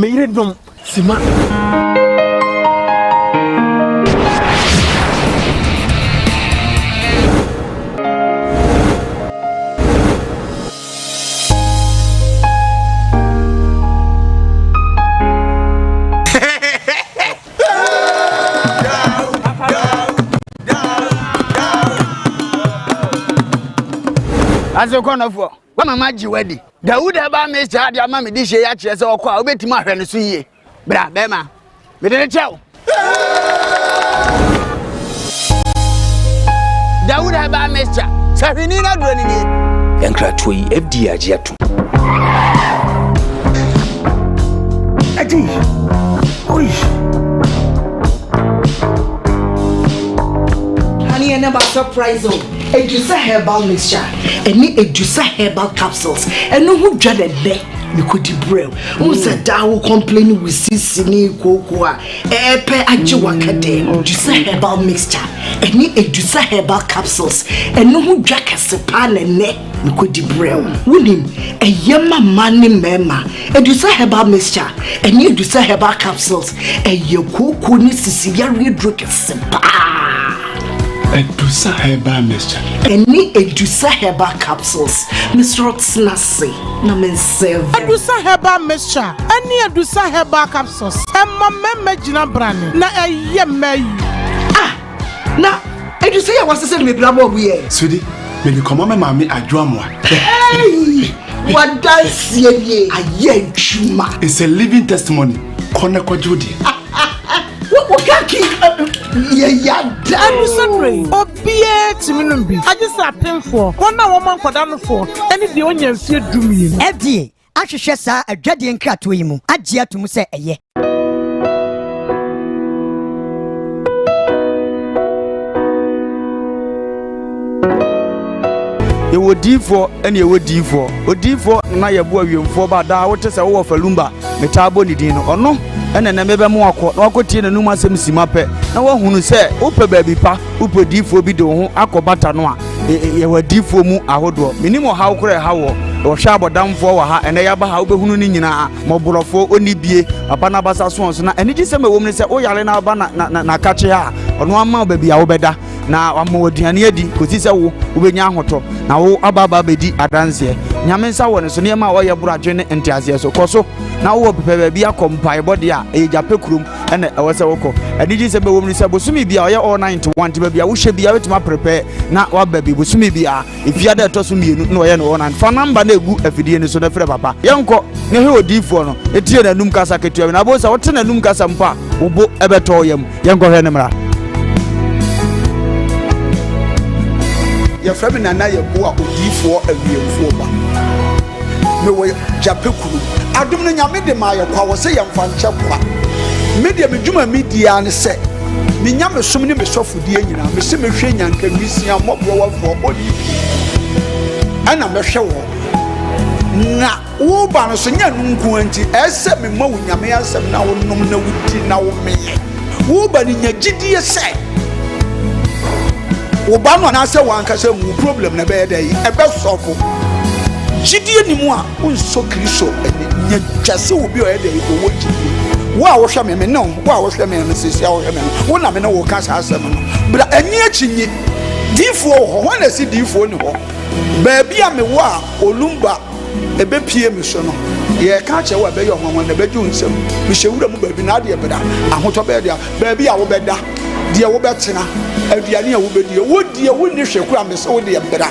me iredom sima As a corner for what my wedding. Dawood aba me cha dia ma me di hye ya kire se okwa obetima ahwe ne so yie bra be ma me de chew Dawood aba me cha sahwini na do ni ni enkra to yi FD age ato ati oi honey and about surprise Edusa herbal mixture and Edusa herbal capsules and no who dreaded there you could brew who said that will complain with sissini cocoa epe ajiwakade Edusa herbal mixture and Edusa herbal capsules and no who jack a sepan and neck you could brew winning a yama money mema Edusa herbal mixture and Edusa herbal capsules and your cocoa needs to see your real drink Edusa herbal mixture. Any Edusa herbal capsules. Mr. Snassi. Na men serve. Edusa herbal mixture. Any Edusa herbal capsules. Emma meme jina brand. Na eye me. Ah. Na Edusa ya wase se me brabo we. Sudi, me ni komo me mami adwo amwa. Hey! What dance ye? Aye chuma. It's a living testimony. Kona kwa judi. What kaki? Yeah, I'm sorry. Obie timinumbi. I just happen for one woman for down for any the onion fear do me. FDA, I should share sa a dready and cat to him. I dare to say a ye. You would D4 and you would D4. O D4 na ya boy you for bad. I would say over Lumba, Metabo Nidino or no. And then I never more quote na numa sem simape. Na one who say, Upe baby pa, Upe D4 bido, Akobata noa. Ye were D4 mu ahodo. Minimo how could I how or shabo down for her and I have how be hunina, Mobolofo, only be a panabasa swans. And it is a woman say, Oh, Yalena Bana na catch her on one mouth baby, Obeda. Na amo dianiedi kozisa wo ubenya hoto na wo ababa bedi adanse nyamensa won so ne ma wo ye buradwe ne entiase so koso na wo pepe bia kompai body a e jape kurum ene ewose woko adiji se be wo mni se bosumi bia wo ye all 91 ti bia wo hye bia wetima prepare na wa baby bosumi bia ifia da to so mienu na wo ye no one fa number na egu afidie ni so na frɛ papa yenko ne he odifo no etie na num kasa ketua na bo sa wo te na num kasa mpa wo bo ebeto yam yenko hwe ne mra your friend and I go D4 and ba. No way, Japekuru. I don't know Yamid Maya power say I'm fan chapwa. Media Juma media and say, Minyam so many soft for the engine, Miss Machine and can be seen a mob for body. And I'm a show. Na Ubana Sonia Nunquanti, as said me more Yamia some now no witty now me. Uban in your GDS say. Obama na say one kase mu problem na be dey e be sofo gidie ni mu a unso kristo nya twase obi o e dey o wo gidie wo a wo hwe me no wo a wo hwe me sisi a wo hwe me wo na me no wo kasa asem no bra ani achinyi difo ho ho na si difo ni ho ba bia me wo a olumba e be pie me so no ye ka che wo be yo hwanwan na be ju nsem me hyewura mu ba bi na ade beda ahoto be dia ba bia wo beda dia wo betena aduane a wo bedi wo dia wo ni hwe kura me se wo dia beda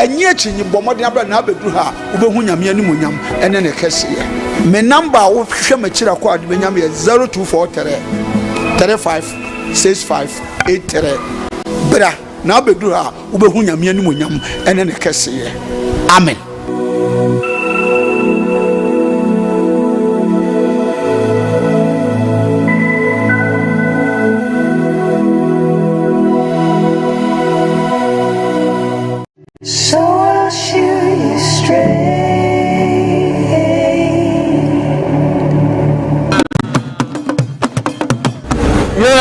enye achinyi bomode abra na abedu ha wo be hu nyame ani monyam ene ne kese me number wo hwe ma kira kwa ade benyam ye 0243 35 65 83 bra na abedu ha wo be hu nyame ani monyam ene ne kese amen. So I'll shoot you straight.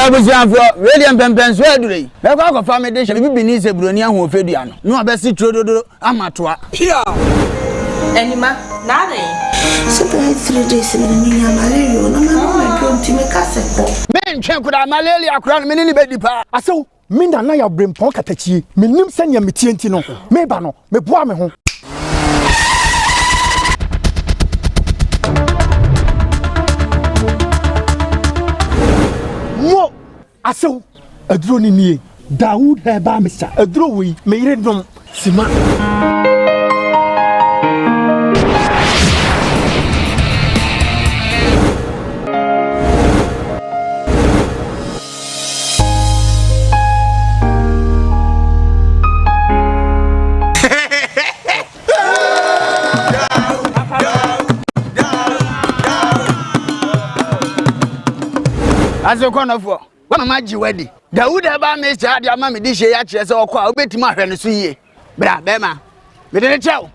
I was young for William Pempens. Where do they? They go for family dish. Bibi ni se Brunia who fed you. No, I best see Trodo Amatua. Anima, nada. So the 3 days in the malaria, no man don't to make us a men check with malaria crown mini bedi pa. Aso minda na ya brempon katachi. Minim senya metienti no. Meba no, me boa me ho. Mo aso aduro ni nie. Dawood heba misa. Aduro wi me yire dom sima. As a corner for one of my wedding. Dawood eba me cha dia ma me di hye ya kire se okwa obetima ahwe ne so yie. Bra bema. Me de chao.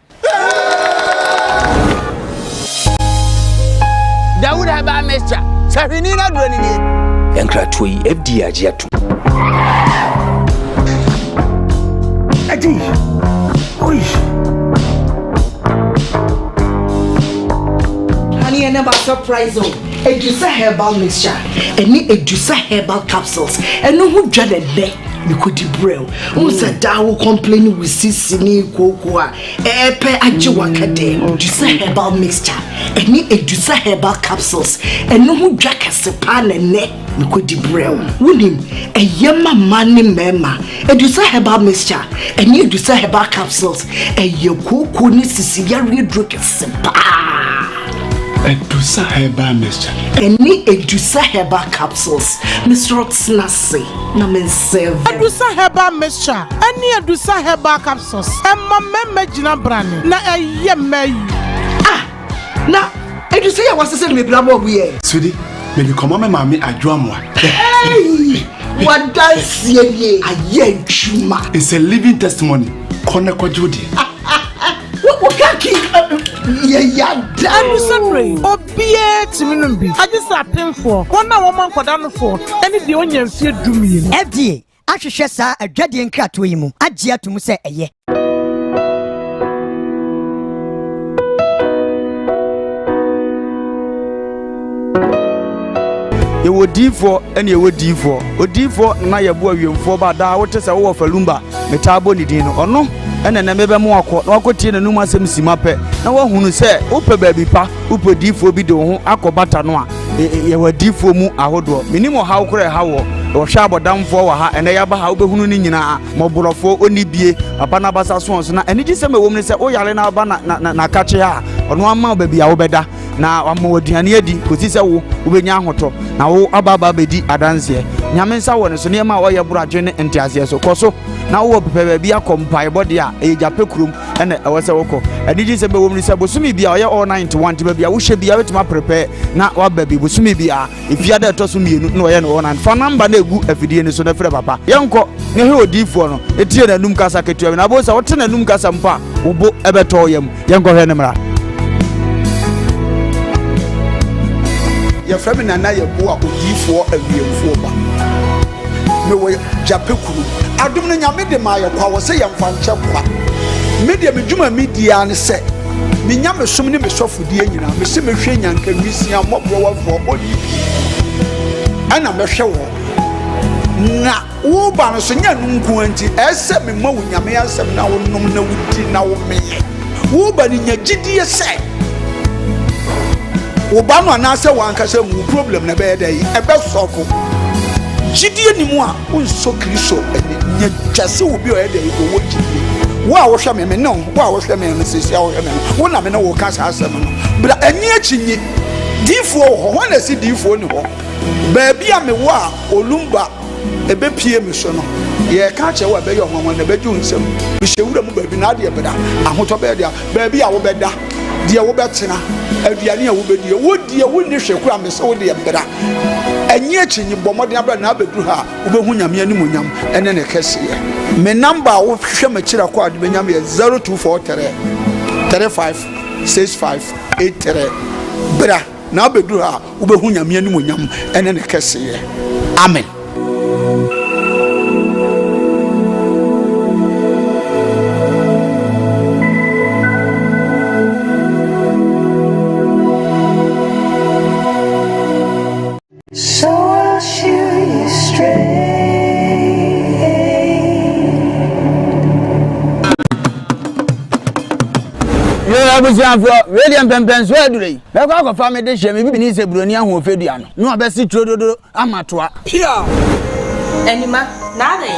Dawood eba me cha. Sahwini na duro ni ni. Yankra toyi FD agiatu. Adi. Oi. honey and never surprise oh. Edusa herbal mixture, any Edusa herbal capsules, and no who dreaded there. You could brew. Who said that will complain with Sissini Koowaa Epe Ajiwakade, Edusa herbal mixture, any Edusa herbal capsules, and no who drank a sepan and neck. You could brew. Winning a yama money mema, Edusa herbal mixture, and you Edusa herbal capsules, and your Koowaa Sicilia drink a sepa. Edusa herbal mixture. Any Edusa herbal capsules. Mr. Oxnasi. Na men serve. Edusa herbal mixture. Any Edusa herbal capsules. Emma meme jina brani. Na me. Ah. Na Edusa ya wasese me blabo buye. Sweetie, maybe come on mama adwamwa. Hey. What dance ye aye chuma. It's a living testimony. Kone kwa jodi. What kaki Andrew Obie Timinumbi. I just happened for one woman for down for any the onion fear do me. FDA, ahwehwe saa adwade nkrato yi mu agye atum sɛ ɛyɛ. Yewo D4 ene yewo D4 O D4 na yebo awiemfo ba da wote se wo falumba metabo ni din no ono ene na mebe mo akọ na akotie na num asem sima pe na wahunu se upe baabi pa upe D4 bi de ho akobata no a yewo D4 mu ahodo minimo ha ukore ha wo hwa abodamfo wa ha ene yaba ha obehunu ni nyina moborofo oni bie papa na basa so na ene gise me wom ne se o yale na aba na kache ha ono ama baabi a wo beda na wama waduane adi kosi se wo ubenya ahoto na wo ababa bedi adanse nyame nsa wo ne so ne ma wo ye buradwe ne ntiase so koso na wo pepe bia kompai body a ejape kurum ene ewose woko aniji se be wom ni se bosumi bia wo ye all 91 tiba bia wo hye bia wetima prepare na wa baby bosumi bia ifia da to so mienu na wo ye no 9 fa number na egu afidie ni so na frɛ papa yenko ne he odifo no etie na num kasa ketua na bo se wo te na num kasa mpa wo bo ebeto yam yenko hwe ne mra ya frame na ye bo a odifo awiemfo ba me wo japekuru adum na nyame de ma ye kwa wo se ye mfa nche kwa me de medjuma media ne se me nyame som ne me sofodie nyina me se me hwe nyanka wisia mobro wafo odi ana me hwe wo na wo ba no so nya nunku anti ese me ma wo nyame asem na wo nom na wudi na wo me wo ba ni nya gidie se Obama anase wankasa mu problem na be dey ebe sofo gidie nimu a unso kristo nya twase obi o dey owo gidie wo a wo hwe me no wo a wo hwe me no sesia wo hwe me wo na me no wo kasa asem no bra ani achinyi difo ho na si difo ni ho ba bia me wo a olumba ebe pie me so no ye ka che wo be yo ho na be ju nsem bi hewura mu ba bi na de beda ahoto be dia ba bia wo beda dia wo betena aduane a wo bedie wo die wo ni hweku amese wo de bera anyi achinyi bomode abra na abeduru ha wo behu nyame animu nyam ene ne kese me number wo hwe makira kwa de benyam ye 0243 356583 bra na abeduru ha wo behu nyame animu nyam ene ne kese amen. abusiafo William Pempenso adure be kwa ko fa me de hye me bibini se broni aho ofedua no no obesi trododo amatoa pia anima nade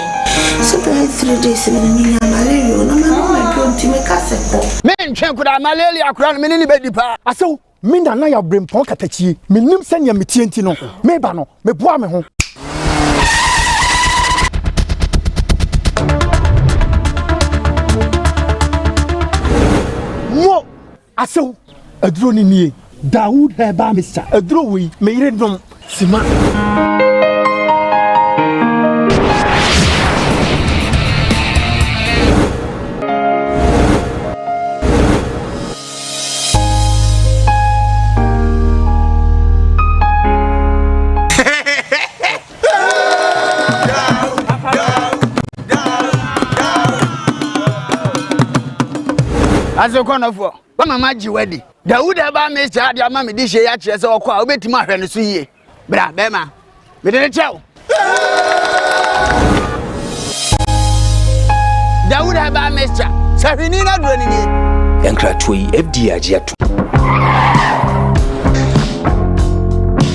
so 3 days ni malaria na mama don't me kasepo me ntwe kuda malaria kura no me ni bedi pa aso me na ya brempon katachie me nim sanya me tienti no me ba no me boa me ho mo aso aduro ni nie Dawood heba misa aduro wi me yire dom sima Aso kono fo wa mama ji wedi Dawood aba me cha dia ma me di hye ya kire se okọ a obetimi ahwe ne so yie bra be ma me de chew Dawood aba me cha sahwini na do ni ni Yankra Tui FD ajiatu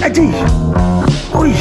aji oi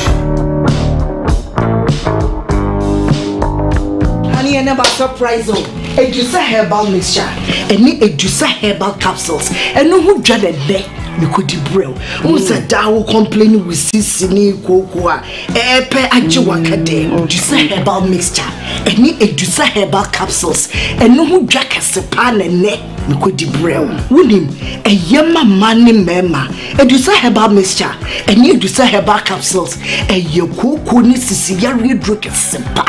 honey and never surprise oh Edusa herbal mixture any Edusa herbal capsules and no who dread de me could brew who's a dawo complaining with sisini kokoa epe ajiwakade Edusa herbal mixture any Edusa herbal capsules and no who drag a sepan and ne me could brew wunim a yama mani mema Edusa herbal mixture any Edusa herbal capsules a yoko ni sisiya redruk sepa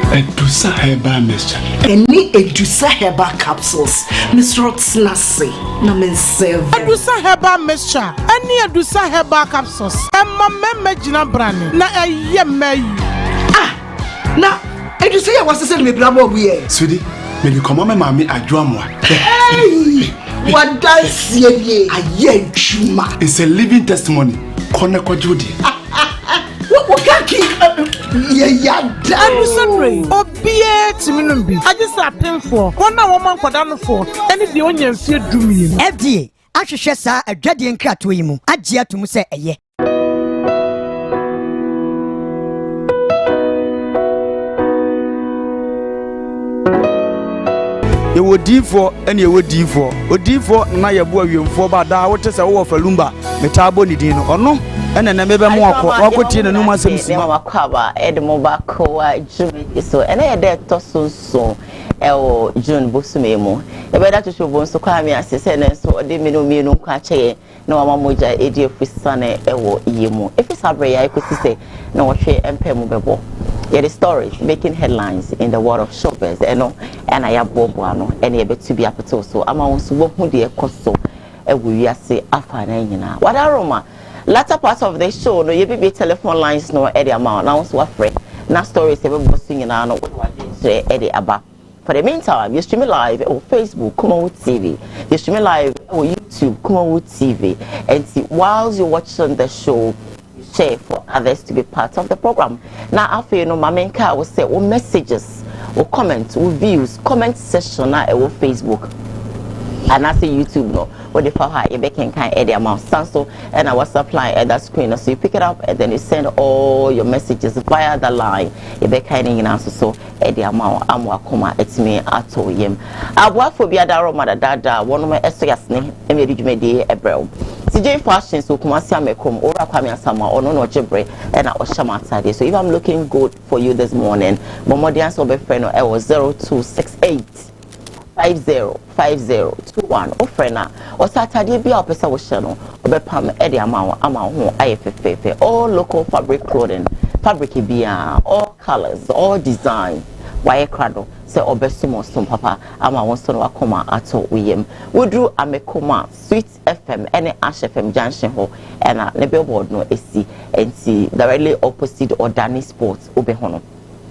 Edusa herbal mixture. Any Edusa herbal capsules. Mr. Rotsnasi. Namen seven. Edusa herbal mixture. Any Edusa herbal capsules. Emma meme jina brani. Na eyeme. Ah. Na Edusa ya wase se me blabo we. Sweetie, me bi komo me mami adwoamwa. Hey. What dance ye aye chuma. It's a living testimony. Kone kwajudi. What kaki ya Anusanre obie timinumbi agisa atemfo wona woman kwadano fo ene de onya mfie dumie FDA ahwehwe saa adwade nkrato yi mu agye atum se eye Ewo difo ene ewo difo odifo na yebo awiemfo ba da wote se wo falumba metabo ni din no ono ene na mebe mo akotie na numa asem sima wakwaba edemo ba Koowaa Show so ene ye de tosunso ewo June bosumemu e be da to show bonso kwa mi asese ne so de minu kwa cheye na wama moja edi ofisane ewo yemu efisabre ya ekosise na wohwe empemu bebo the stories making headlines in the world of shoppers and I have bobo ano and ye bet to be apato so ama wonso wo hu de ekoso ewo wiase afa na nyina wadaroma latter part of the show no ye be telephone lines no e de amount na wonso afre na stories e be bosu nyina no e de aba. For the meantime, you stream live on Facebook, Kumawood TV. You stream live on YouTube, Kumawood TV. And see, whilst you're watching the show, share for others to be part of the program. Now, after you know, my main car will say, or messages, or comments, or views, comment section na on Facebook. And I say YouTube no, what the power you can add the amount so and I was supplying at that screen so you pick it up and then you send all your messages via the line. You be kind in answer so at the amount I'm wakoma it's me at yem. I work for the other mother dada one of my SOS me April. CJ fashion so Kumasi Amekom or Kwame Asama or no Jebre and I was Shamata. So if I'm looking good for you this morning, Momodian so be friend I was 0268 505021 ofrena o Saturday bia opesa wo hye no obepam e de ama ho ayefefefe all local fabric clothing fabric bia all colors all design waye krado se obesumo som papa ama won so no akoma ato uyem wodru amekoma Sweet FM ene Ash FM junction ho ena ne billboard no esi enti directly opposite Odani Sports obehono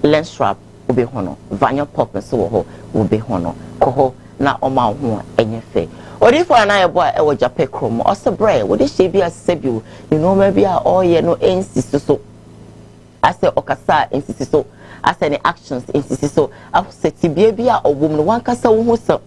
Lenstrap obehono Vanya Pop so ho obehono koho na oma ho enyefe odi for na yebo e wo jape krom osebre wo de she bia sebiu you know maybe all ye no insist so ase okasa insist so ase ne actions insist so afse tibia bia obum no wankasa wo ho so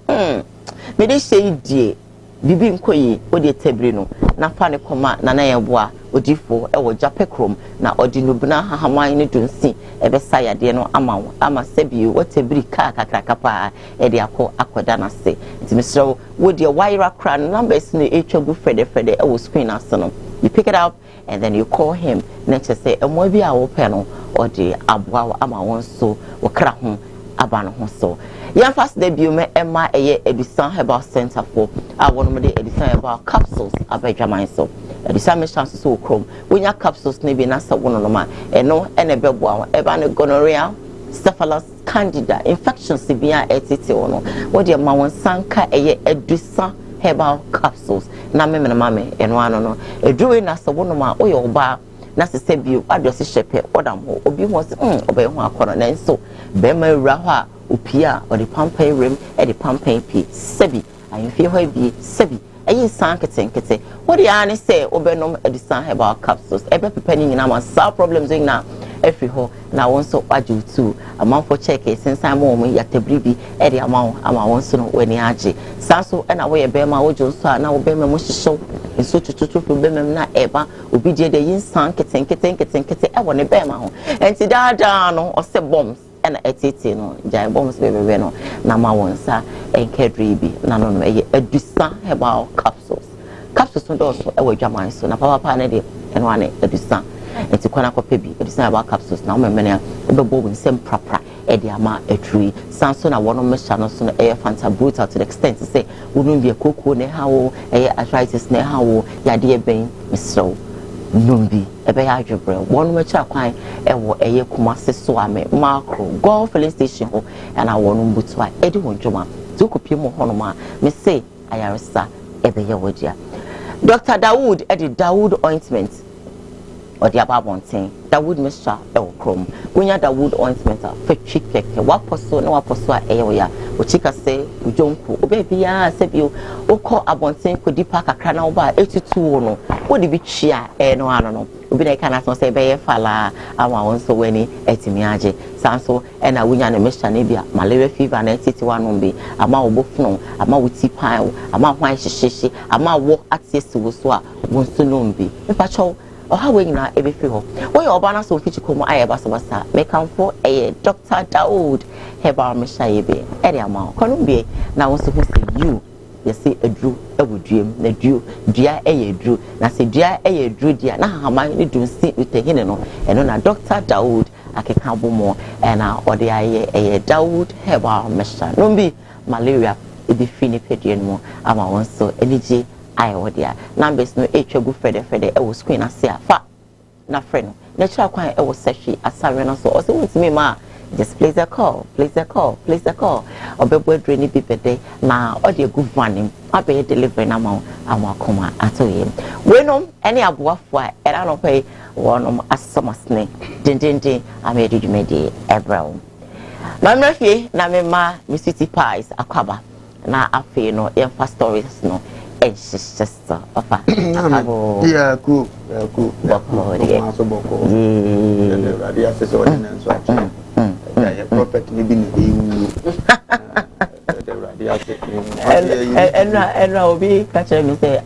me de say die bibi nkoyi o de tebri no na fa ne koma na na yeboa odifo e wo japekrom na odinubna hahaman ne dunsi e be sayade no ama sebi wo tebri ka kakrakapa e de akoda na se ntimisro wo de wire cran numbers ne etwagu fede e wo screen asono you pick it up and then you call him next say emo bi a wo pe no o de aboa ama won so wo kra ho aba no ho so yan fast debut me Emma eye Edison Herbal Center for one of the Edison Herbal capsules abedwaman so Edison me chance so chrome when your capsules ne bi na sa wono no ma eno ene beboa eba ne gonorrhea syphilis candida infections bia etete wono wo de ma won sanka eye Edison Herbal capsules na me mame eno ano no edruwe na sa wono ma oye oba na se sebio address shepe odam ho obi ho se obe ho akono na nso be ma wura ho a opia or the pampai rim at the pampai p sebi I feel why be sebi ayi sankete what the ani say obenom Edison Herbal capsules ebe pepening na ma solve problems in na every ho na won so aju too amount for check since I'm on ya tebribi e the amount ama won so no weni age sanso e na we be ma wojo so na wo be me mo hyehyw nso tututu be me na eba obi die de yin sankete e won be ma ho enti da no o se bombs and etete no jai bombs bebe no na ma wonsa enkedri bi na no no Edison Herbal capsules no do so e wadwaman so na papa na de eno ane Edison enti kwana kope bi Edison Herbal capsules na o meme ebebo winsem prapra e de ama etri sanso na wono mesha no so no e fanta brutal to the extent say wonu bi ekoko ne hawo e arthritis ne hawo yade e ben misro numbi ebe ya adwebre wonu mecha kwan e wo eye Kumasi so ame macro golf filling station ho na wonu mbutu a edi wonjoma zukopie mo hono ma me say ayaresa ebe ye wodia Dr. Dawood edi Dawood ointment odi ababonten Dawood mixture e wo krom wonya Dawood ointment a fetwi keke waposo na waposo a eye wo ya ochika se ujonku obebi ya sebio okọ abonten kodi pa kakra na wo ba etutu no wodi bi twia no ano no obi na kana so se be ye fala ama won so weni etimi age sanso e na wonya na mixture na bia malaria fever na etiti wano bi ama wo bofno ama wo tipan ama hwan hyehye ama wo atesi wo so a won so no bi mepa chow or how we na ebe fi ho when your bana so fichi komo aye basa make am for Dr. Dawood Herbal mixture ebe e de ama kono bi na won so say you say edru ewuduem na dua edru na say dua edru dia na haman ni dun si utehine no eno na Dr. Dawood akeka bomo na ode aye Dawood Herbal mixture no bi malaria ebi fini pedien mo ama won so enije I wodia numbers no etwagu fede e wo screen ase afa na friend na try kwan e wo seshi asare na so o se wontimi ma just place a call obebo adre ni bibede na o de gu vanim abe deliver na ma amakoma atoye we no any aboafo a era no pay wonom asomasne dindindin amedi dwumedi ebra mamra fie na me ma city pies akwaba na afi no emfa stories no it's just ofa yeah cool boko radio so so yeah prophet ni bi ni radio and obi catch me say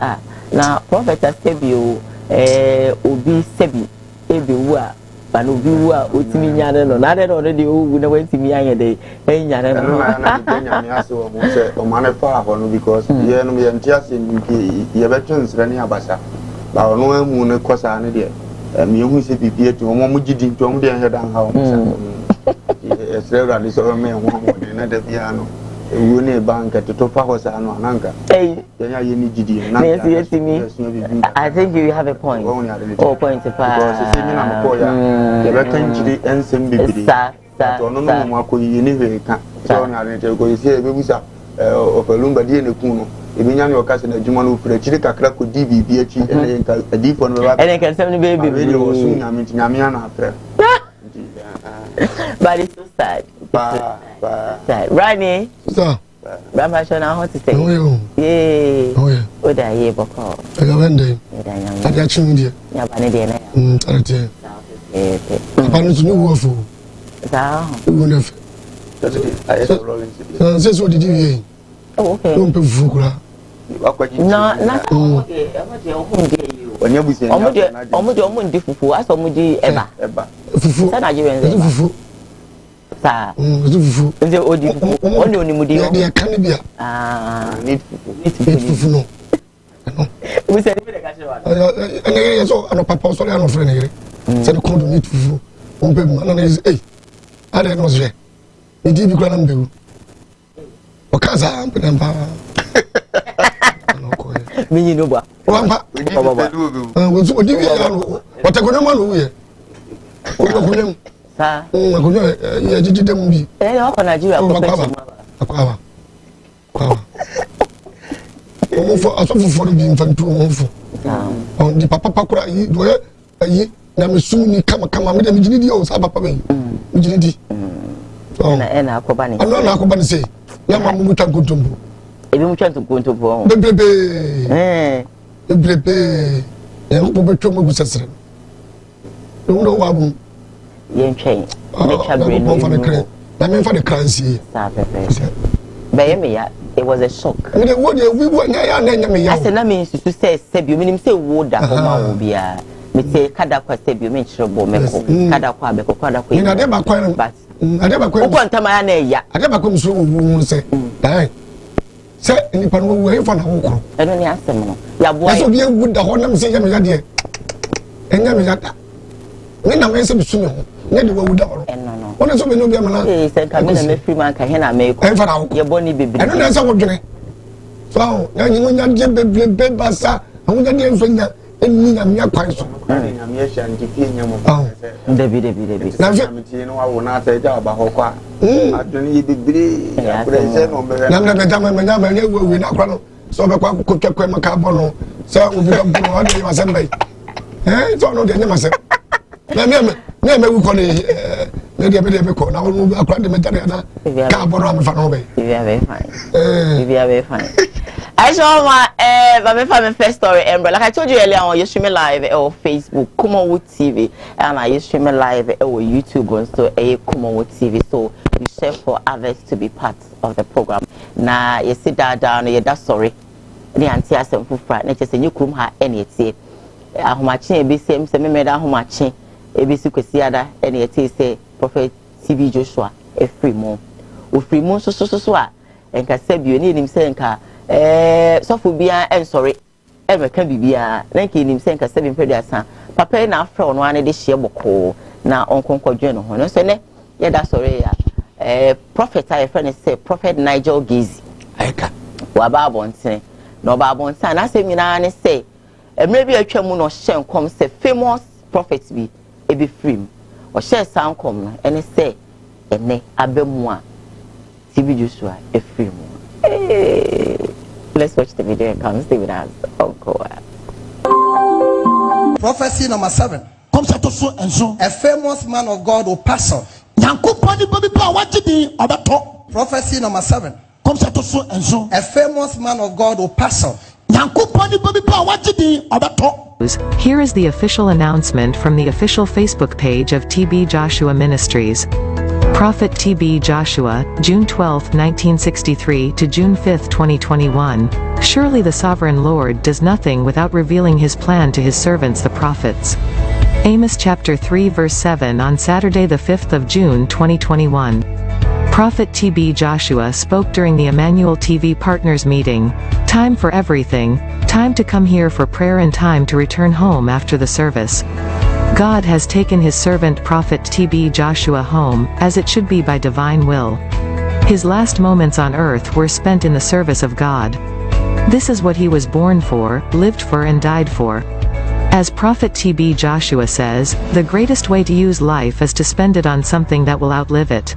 na prophet Sebio obi sebi ebi wa but obi wa otimi nyane no na de no de owu na wantimi anye de nyane no na nyame aso mo se o mane fa ho no because ye no ye ntiase nki ye betun sre ne abasa ba ono amu ne kosa ne de me hu se bibie to mo gidi to mo de hedan ha o mo se sre ra ni so me ho mo de na de bia no ewu ne bank to fa ho sa no ananka yenya ye ni gidi na I think you have a point. Oh, point to five. Because see me na mo ya ye bekan gidi ensem bibiri to no no mo akoyi ni he ka so na ne te ko see ebebusa ofalumba die ne kun no ebinya ne okase na djuma no fura chiri kakra ko DBB achi ene nka adifo no ba ene kan sem ne baby really was nyame na afre but it's so sad. Sad. Rani. Sir. Brahma Shona, how to say? Yeah. Oh, yeah. Oh, that ye boko. I got one day. I got you in here. Yeah, but I didn't. I did. I'm not new waffle. So, wonderful. That's it. I said, so what did you hear? Oh, okay. Don't pay fufu kura. Na omude fufu aso omude eba fufu sa Nigerians fufu sa fufu nze odi fufu oni mudi yo dey kan bia need fufu no we say me dey ka she wa ana so ana papa so le ana friend yere say the condo need fufu on pe ma na is eh ada no se e di bi kura na mbewu o ka za am pe na ba minyi no ba wamba wo di bi ya no watakonya ma no ye wo konya sa konya ya jiji dem bi o ko Nigeria ko pe akwa o fo aso fo bi infantu o fo on di papa pakura yi do yi na mesu ni kama me dem jini di o sa papa ben jini di na akoba ni na akoba ni say ya ma mu twa kontombo ebi mu twanto kontombo bebebe ya ko betwa mu gusasere no wa bu yen twen me twa brain na me fa de crancy sa pepe be me ya it was a shock me de wo de we wo nya ya na me ya ase na me susu say sebio me nim say wo da ho ma wo bia me say kada kwa sebio me nchiro bo me ko kada kwa be ko kada kwa ni na de ba kwa no ade ba kwa ko ntama ya na ya ade ba kwa mso wo se dai se ni pa no wo e fa na wo kro eno ni asem no ya bo ya so bi ewu da ho na me se ya me ya de enya me ya da me na me se bi su me ho ne de wo da ho eno no wona so me no bi am na se ka me na me free man ka he na me ko e fa na wo ye bo ni bebiri eno na se wo dwene so ya nyi nya je bebiri basa awu nya de enso nya eni nya me kwan so nya me hia nti pie nya mo debi na me no awo na ta ja ba ho kwa adwene ye bebiri ya kure se no be na me jama me nya me we na kwa no so be kwa ko kekwe maka bo no se obi do bo no ade ma se mbai so no de nya ma se na me wu ko ni ne de be ko na wo akwa de me tare na ka bo no am fa no be very fine very fine I saw my first story, Ember. Like I told you earlier on, you stream live on Facebook, Kumawood TV, and I stream live on YouTube on so Kumawood TV. So you share for others to be part of the program. Now you sit down, you that sorry. The auntie has some food fried. Not just a new room ha any say. How much be same me made how much ABC Kwesiada any say Prophet TV Joshua a free moon. Free moon so and can say you need him saying car. So for bia and sorry ever can be bia like him saying ka 7 pedasa papa na afro no ane de hye boko na onkonkodwe no ho no so ne ye da sorry ya prophet I friend say prophet Nigel Gizi aka wa ba bonten no ba bonten na say nyina ne say emre bi atwa mu no hye nkom say famous prophet bi e be free o hye sankom no ene say ene abemu a TV Joshua e free mu. Let's watch the video and come stay with us on Koowaa. Prophecy number 7. A famous man of God will pass on. Prophecy number 7. A famous man of God will pass on. Here is the official announcement from the official Facebook page of TB Joshua Ministries. Prophet TB Joshua, June 12, 1963 to June 5, 2021. Surely the Sovereign Lord does nothing without revealing his plan to his servants the prophets. Amos chapter 3 verse 7 on Saturday the 5th of June 2021. Prophet TB Joshua spoke during the Emmanuel TV Partners meeting. Time for everything, time to come here for prayer and time to return home after the service. God has taken his servant Prophet TB Joshua home, as it should be by divine will. His last moments on earth were spent in the service of God. This is what he was born for, lived for and died for. As Prophet TB Joshua says, the greatest way to use life is to spend it on something that will outlive it.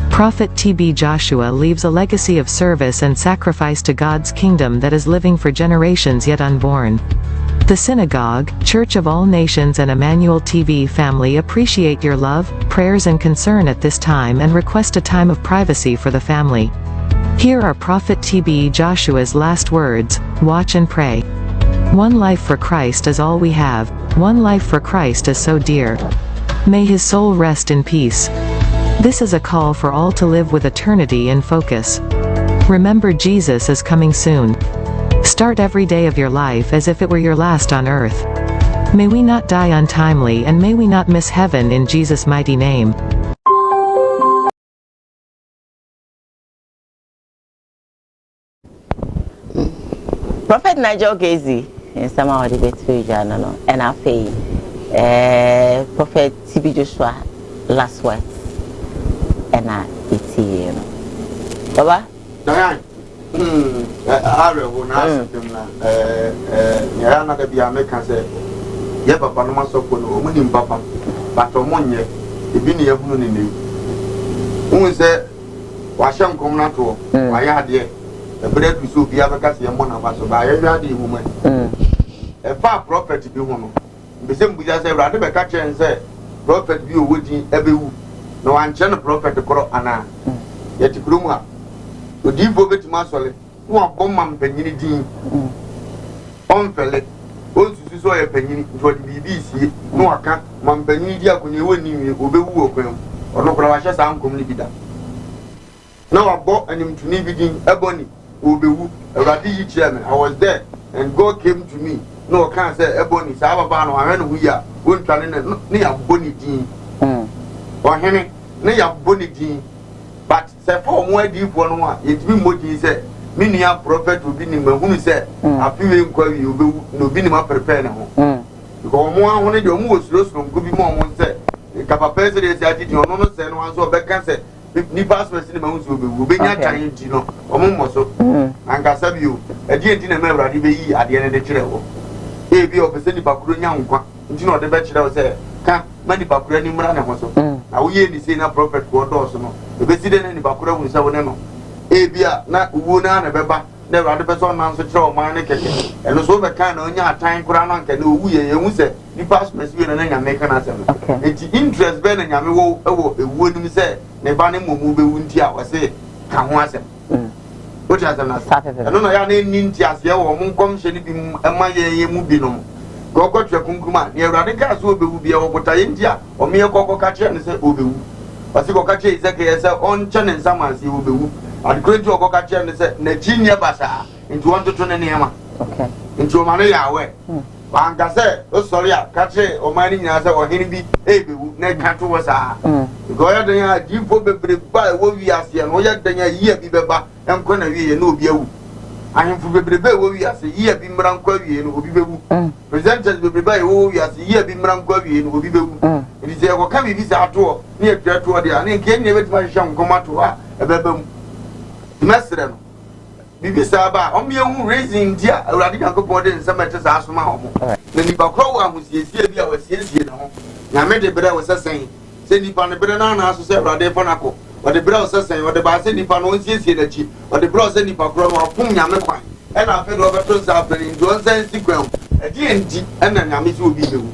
Prophet TB Joshua leaves a legacy of service and sacrifice to God's kingdom that is living for generations yet unborn. The Synagogue, Church of All Nations and Emmanuel TV family appreciate your love, prayers and concern at this time and request a time of privacy for the family. Here are Prophet TB Joshua's last words: watch and pray. One life for Christ is all we have, one life for Christ is so dear. May his soul rest in peace. This is a call for all to live with eternity in focus. Remember, Jesus is coming soon. Start every day of your life as if it were your last on earth. May we not die untimely, and may we not miss heaven in Jesus' mighty name. Prophet Nigel Gazy in some debate no and I pay Prophet TB Joshua last words and I you know. Baba? Diane. I will not ask him. Yana de Biameca said, Yep, Papa, no master for no money, Papa, but on 1 year, the Bini of Nuni. Who said, Washam come not to, why are there? The bread we so be able to see a month of us by every woman. A far prophet to be one. The same we just say, rather be catcher and say, Prophet view would every woo. No one channel prophet to call Anna. Yet to Kruma. To deep over to Masole, who are bomb penny dean. On fellet, also to saw a penny to the BBC, no account, Mam penny dear when you wouldn't even obey who or no Krawasha sound community. Now I bought an him to Nibidin, Ebony, Ubewu, a Radi chairman. I was there, and God came to me. No, I can't say Ebony, Sababano, I know we are, won't tell near Bonnie Dean. Or Henry, near Bonnie Dean. But say for more deep one, it's been what he said. Many a prophet will be in who said, I feel inquiry, you will no be my prepare now. Because more one of your most lost from good be more one said. The capacity is attitude, no one said, one so back can say. Ni passport ni mahunzi will be not trying to know, or Momoso, and Casabu, a dear dinner member, at the end of the trail. A be of a city Bakuran, you know the bachelor said, can't many Bakuran in Manamoso. Now we ain't seen a prophet for Dawson. The president in Bakura will say, no. A beer, not Wuna and Beba, never had the person answer to my neck, and also the kind of time Kuran can do. We say, the passport is an American answer. It's interest Ben and Yami wouldn't say. Nebani move untia was say, come once. What has an assault? I don't know your name Nintias, your moon comes and my mubino. Go got your Kunkuma, near Radicas will be over India, or mere Coco Catcher and say, Ubu. But you go catch exactly as on Chan and Summers, you will be. I'd go to a catcher and say, Neginia Basa, into 1 to 20 Nema. Okay. Into Maria away. Banka said, oh, sorry, catch it or mining as or any be able, neck country was a. Go ahead and give for the by what we are seeing, or yet then a year be beba, and corner we no be a. I am for the bay where we are a year be Mranquavi and will be able. Presenters will be by who we are a year be Mranquavi and will be able. It is a Wakami visa at all, near Gertrude, and came near my sham come out to her, a bebum. Master. Bibi Saba, on me own raising dear, a radical body in some matters as my home. Then if I call was here, I was here, you know. Now, made the brother was saying, send you on the banana to say Radeponaco, or the brother saying, or the Basin Nippon was here, or the brother sending for Crow or Pumyamaquine. And I feel over to Sapling, to one sense sequel, a DNG, and then Yamis will be you.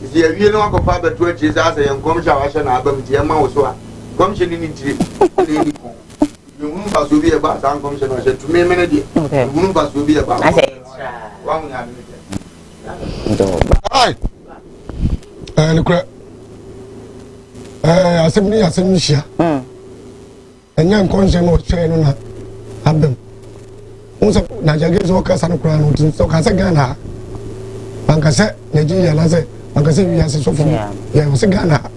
See, you know, I father to it is as a young commission album, Yama was one. Commission in it. The woman will be about some commission. I said to me, many the woman will be about. I said, one Hi. Look, I said, me, I said, Misha. And young conscience was trained on Abem. Also, Najagas or Casan Crown, so Casagana. Banka said, Nigeria, I said, Banka said, we are so far. Yeah, was a Ghana.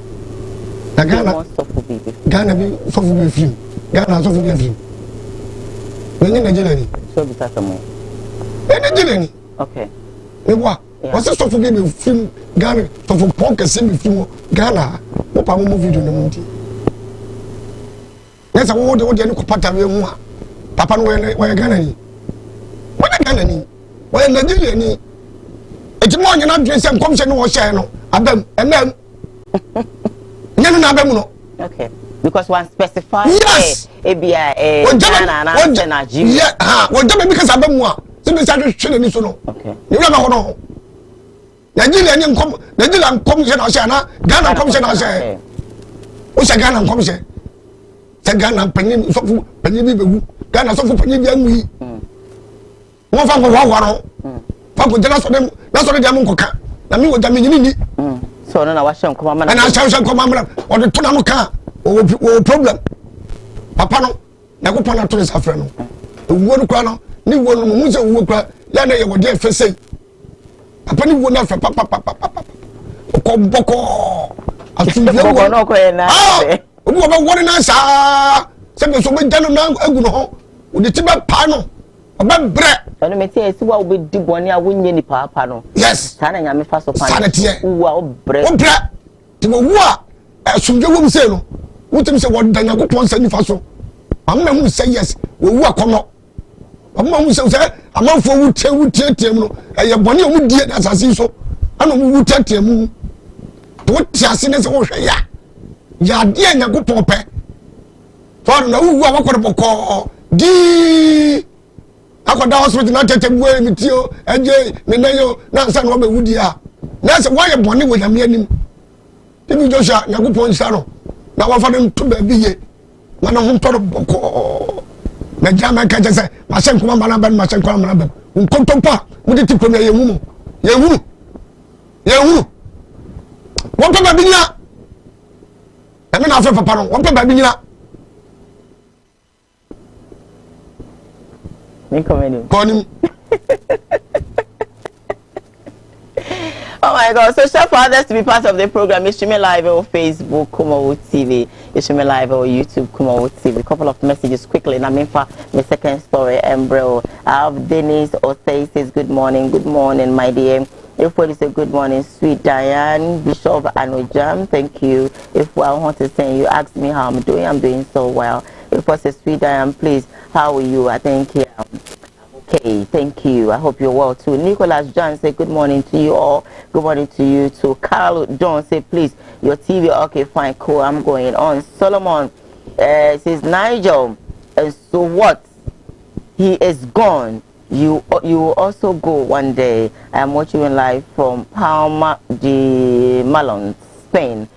Ghana be so for film. Ghana so for film. When you're Nigerian, so be that more. Nigerian. Okay. What's the stuff of film Ghana for poker semi film Ghana? What I movie to the movie. Yes, I want to get a pata. Papa, where Ghana? What Ghana? Where Nigerian? It's more than I'm just some commission or channel. Adam and then. Okay. Because one specifies yes. Ghana and Nigeria. Yeah, well, because I'm one. Okay. You never know. Nigerian commission or Shana, Ghana commission or say. What's a Ghana commission? Ghana penny, Ghana so for penny. One for one. Papa, that's what them, that's what them cook. I mean, what I mean. So, no, I was some command. And I shall come or the Tonamo car or problem. Papa, no. Nyankopɔn na to ne safrɛ no wo no kwa no ni wo no mu sɛ wo kwa ya na ye wo de fese apa ni wo na fa papa ko boko asunje wo no ko na obi wo ba wo na sa se be so be jano na agu no ho wo de ti be pa no oba bre no me tie si wa wo be di boni a wonye ni papa no yes sa na nyame fa so pa wo wa bre ti wo a asunje wo se no wo tim se wo da Nyankopɔn sa ni fa so amma hu say yes wo akono amma hu say amanfo wo tie mu no eye boni o mu die na asase so ana mu wo tie mu to tie ase ne se wo hwe ya de Nyankopɔn pɛ for na wo akɔre bɔkɔ di akɔda hospital na tete bu emi tio eje ne nayo na nsa no be wudi a na se wo ye boni wo nyame anim tibi Joshua Nyankopɔn nsa no na wa fa dem to ba bi ye mana ho tɔrɔ bɔkɔ na jama ka jese ma sen kuma mana ban ma sen kuma mana ban nkontompa mu de tipro na ye hu won pa ba bi nyina e me na afa papa no won pa ba bi nyina me komeni konim. Oh my God! So, for others to be part of the program, you stream live on Facebook, Kumawood TV. You stream live on YouTube, Kumawood TV. A couple of messages quickly. And I mean for the second story, Embro. I have Denise Osei says, good morning, my dear. Everybody say good morning, sweet Diane, Bishop Anojam. Thank you. If I want to say, you ask me how I'm doing so well. If I say, sweet Diane, please, how are you? I think okay, thank you. I hope you're well too. Nicholas John say good morning to you all. Good morning to you too. Carl John say please, your TV okay, fine, cool. I'm going on. Solomon says Nigel, and so what? He is gone. You will also go one day. I am watching you live from Palma de Mallorca, Spain.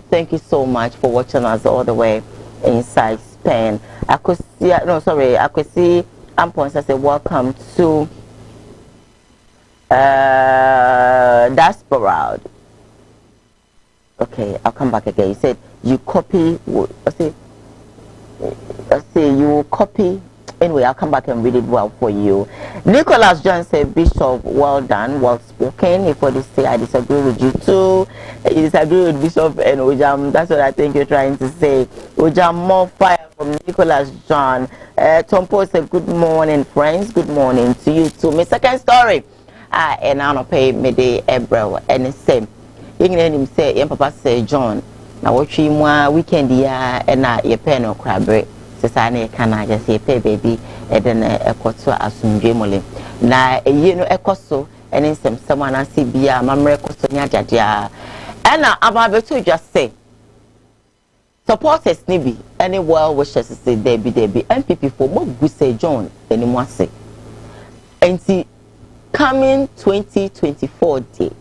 Thank you so much for watching us all the way inside Spain. I could see. Ampons, I say welcome to Diaspora. Okay, I'll come back again. You said you copy. I say you copy. Anyway, I'll come back and read it well for you. Nicholas John said, Bishop, well done, well spoken. If what they say, I disagree with you too. You disagree with Bishop and Ojam. That's what I think you're trying to say. Ojam, more fire from Nicholas John. Tom Paul said, good morning, friends. Good morning to you too. My second story. And I don't pay me the Ebro and the same. You can him say, your papa say, John. Now what you want weekend ya and not your pen or crab. Sane kana just say pay baby then ekoto asundwe mole na eyi no ekoso ene nsem someone asi bia mamre ekoso nya jadia na ababeto just say supporters ni bi any well wishes say there be MPP for mo gu say John eni mo ase enti coming 2024 day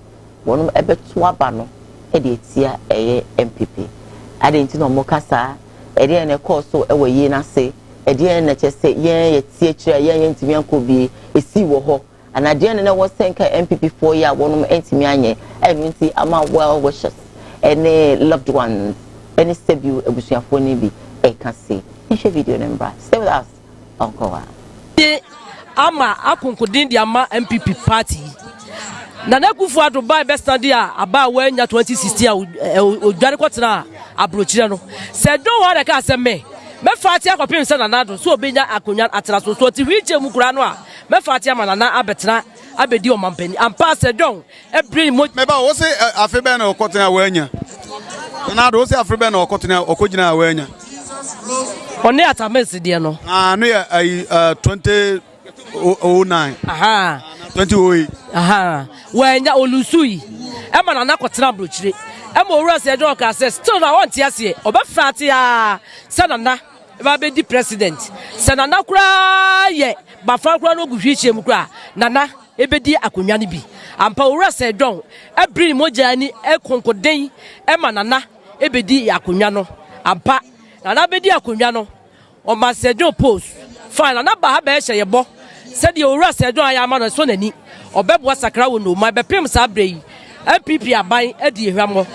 wonu ebeto aba no e de tia eye MPP adenti no mo kasa ede na course e we yi na se ede na che se ye tie kire ye ntimi ankobi esi wo ho ana de na wo senka MPP 4 year wonum ntimi anye enti ama well wishes any loved ones any sebu ebusuafo ni bi e ka se nhwe video number stay with us on Koowaa ama akonkodin di ama MPP party na kufu ado buy best study aba wanya 2016 odware kwotena abrochire no se don wa de ka se me fati akopim se nanado so obenya akonya atena so ti wiche mu kura no a me fati amanana abetena abedi o mampani ampa se don ebri mo me ba wo se afebe na okotena wanya nanado wo se afebe na okotena okogina wanya oni atamesi de no no ya 2009 aha 2008 aha wanya olusui e manana kwotena abrochire ema owura se don ka se still na want ase obefrate ya sanana ba be di president sanana kura ye ba fa kura no guhwehie mu kura nana ebedi akonwa ne bi ampa owura se don ebri moja ni ekonkoden ema nana ebedi akonwa no ampa nana bedi akonwa no o ma se don post fine nana ba ha ba ehye yebo se di owura se don aya ma no so nani obebo sakra wo no ma be pem sa brei MPP aban edi ehwamo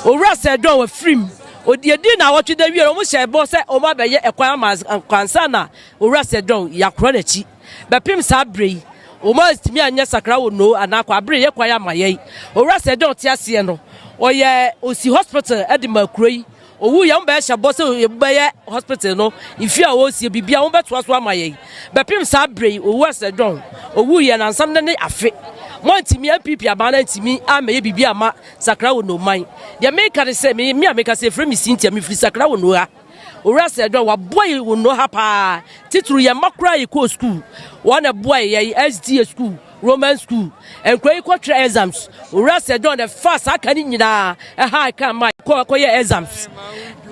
owura se don wa frim odi na wotwe da wi omo hye bo se omo abeye ekwan amaz kwansa na owura sedon yakro na chi bepim sa brei omo astimi anya sakra wo no anakwa abre ye kwa ya maye owura sedon ti ase no oye osi hospital edima kuroi owu ya mba hye bo se ye hospital no ifi a wo si bibia wo beto aso amaye bepim sa brei owura sedon owu ye na nsam ne afe Montimi MPP abana ntimi ameye bibi ama sakra wo no man de make ka say me ameka say frame Cynthia me free sakra wo no ha owura say do wa boy wo no ha pa titru ye makra ye ko school one boy ye SDA school Roman school and kwai ko tra exams owura say do the fast aka ni nyina ha ka ma ko ye exams